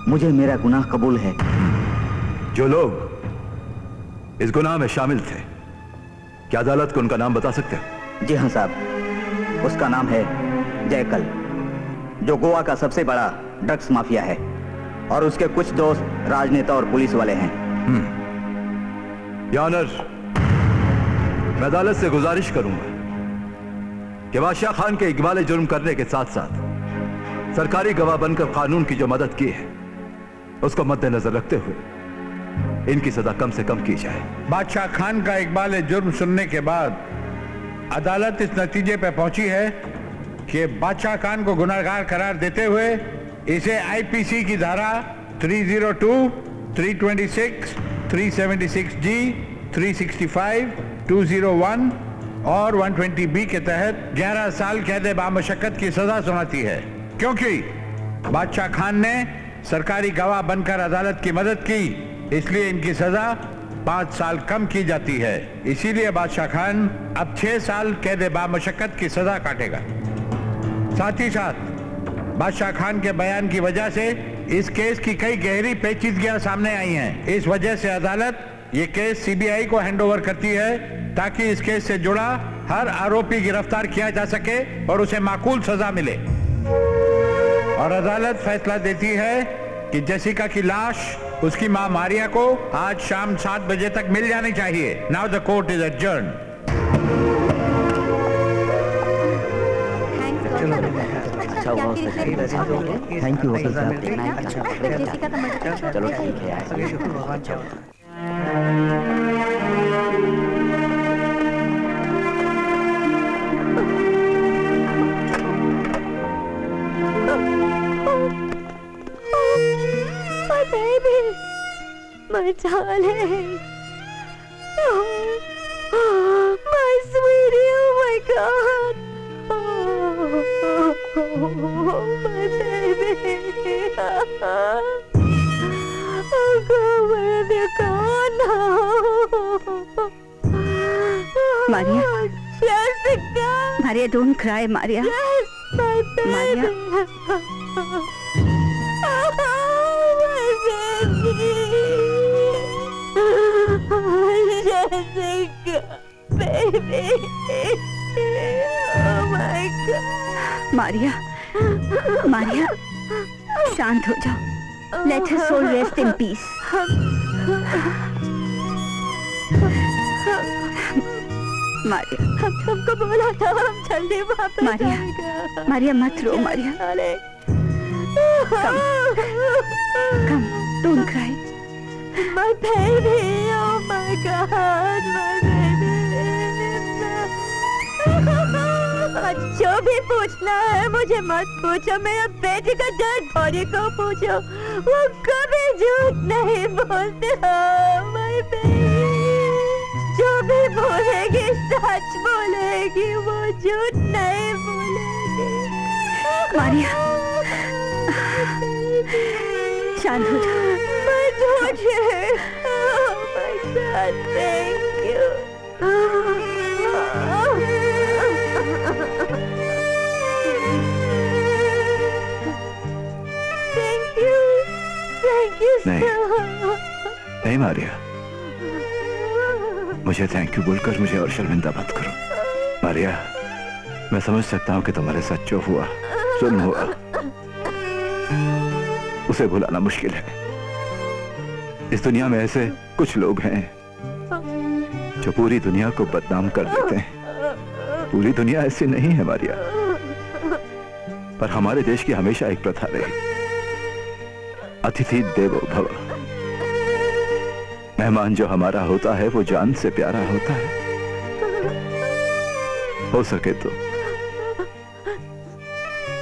मुझे मेरा गुनाह कबूल है। जो लोग इस गुनाह में शामिल थे, क्या अदालत को उनका नाम बता सकते हो? जी हाँ साहब, उसका नाम है जयकल, जो गोवा का सबसे बड़ा ड्रग्स माफिया है और उसके कुछ दोस्त राजनेता और पुलिस वाले हैं। या ऑनर, मैं अदालत से गुजारिश करूंगा कि बादशाह खान के इकबाल जुर्म करने के साथ साथ सरकारी गवाह बनकर कानून की जो मदद की है उसको मद्देनजर रखते हुए इनकी सजा कम से कम की जाए। बादशाह खान का इकबाल जुर्म सुनने के बाद अदालत इस नतीजे पर पहुंची है कि बादशाह खान को गुनहगार करार देते हुए इसे आईपीसी की धारा 302, 326, 376G, 365, 201 और 120B के तहत 11 साल कैद बामशक्कत की सजा सुनाती है। क्योंकि बादशाह खान ने सरकारी गवाह बनकर अदालत की मदद की, इसलिए इनकी सजा 5 साल कम की जाती है। इसीलिए बादशाह खान अब 6 साल कैद बामशक्कत की सजा काटेगा। साथ ही साथ बादशाह खान के बयान की वजह से इस केस की कई गहरी पेचीदगियां सामने आई हैं। इस वजह से अदालत ये केस सीबीआई को हैंडओवर करती है ताकि इस केस से जुड़ा हर आरोपी गिरफ्तार किया जा सके और उसे माकूल सजा मिले। और अदालत फैसला देती है कि जेसिका की लाश उसकी मां मारिया को आज शाम 7 बजे तक मिल जानी चाहिए। Now the court is adjourned. Thank you वकील साहब। चलो ठीक है। My baby, my darling, my sweetie, oh my God, my baby, oh God, where have you gone now? Maria, Jessica, Maria, don't cry, Maria. yes, my baby. Maria. Jessica, baby. Oh my God. Maria, Maria, शांत हो जाओ. Let her soul rest in peace. Maria, हम तुमको बोला था हम जल्दी वापस Maria, आएगा. Maria, मत रो, Maria. अरे. Come, don't cry. My baby, oh my God, my baby. जो भी पूछना है मुझे मत पूछो, मेरा बेटे का दर्द भौरी को पूछो, वो कभी झूठ नहीं बोलते हो, my baby. जो भी बोलेगी सच बोलेगी, वो झूठ नहीं बोलेगी. Maria, शांत हो जाओ. मैं झूठ है. Oh my God, thank you. Maria, मुझे थैंक यू बोलकर मुझे और शर्मिंदा मत करो। मारिया, मैं समझ सकता हूं कि तुम्हारे साथ जो हुआ, जुल्म हुआ, उसे भुलाना मुश्किल है। इस दुनिया में ऐसे कुछ लोग हैं जो पूरी दुनिया को बदनाम कर देते हैं। पूरी दुनिया ऐसी नहीं है मारिया, पर हमारे देश की हमेशा एक प्रथा रही, अतिथि देवो भव। मेहमान जो हमारा होता है वो जान से प्यारा होता है। हो सके तो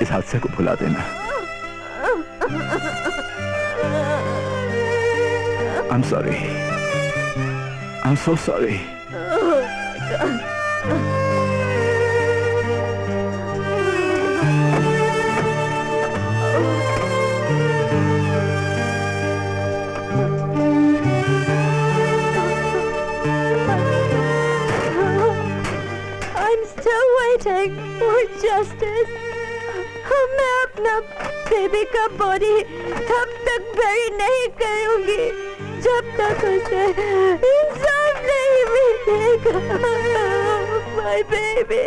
इस हादसे को भुला देना। I'm sorry. I'm so sorry. I'm still waiting for justice. मैं अपना बेबी का बॉडी तब तक बरी नहीं करूंगी जब तक उसे इंसाफ नहीं मिलेगा। My baby.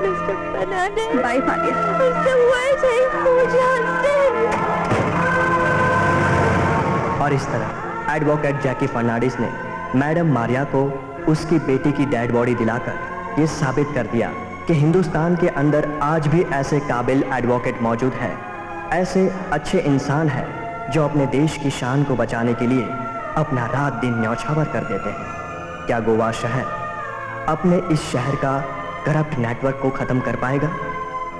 Mr. Fernandez. Bye, Maria. I'm still waiting for justice. और इस तरह एडवोकेट जैकी फर्नांडिस ने मैडम मारिया को उसकी बेटी की डेड बॉडी दिलाकर ये साबित कर दिया कि हिंदुस्तान के अंदर आज भी ऐसे काबिल एडवोकेट मौजूद हैं, ऐसे अच्छे इंसान हैं जो अपने देश की शान को बचाने के लिए अपना रात दिन न्यौछावर कर देते हैं। क्या गोवा शहर अपने इस शहर का करप्ट नेटवर्क को खत्म कर पाएगा?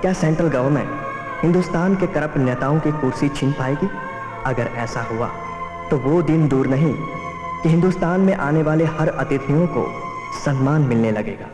क्या सेंट्रल गवर्नमेंट हिंदुस्तान के करप्ट नेताओं की कुर्सी छीन पाएगी? अगर ऐसा हुआ तो वो दिन दूर नहीं कि हिंदुस्तान में आने वाले हर अतिथियों को सम्मान मिलने लगेगा।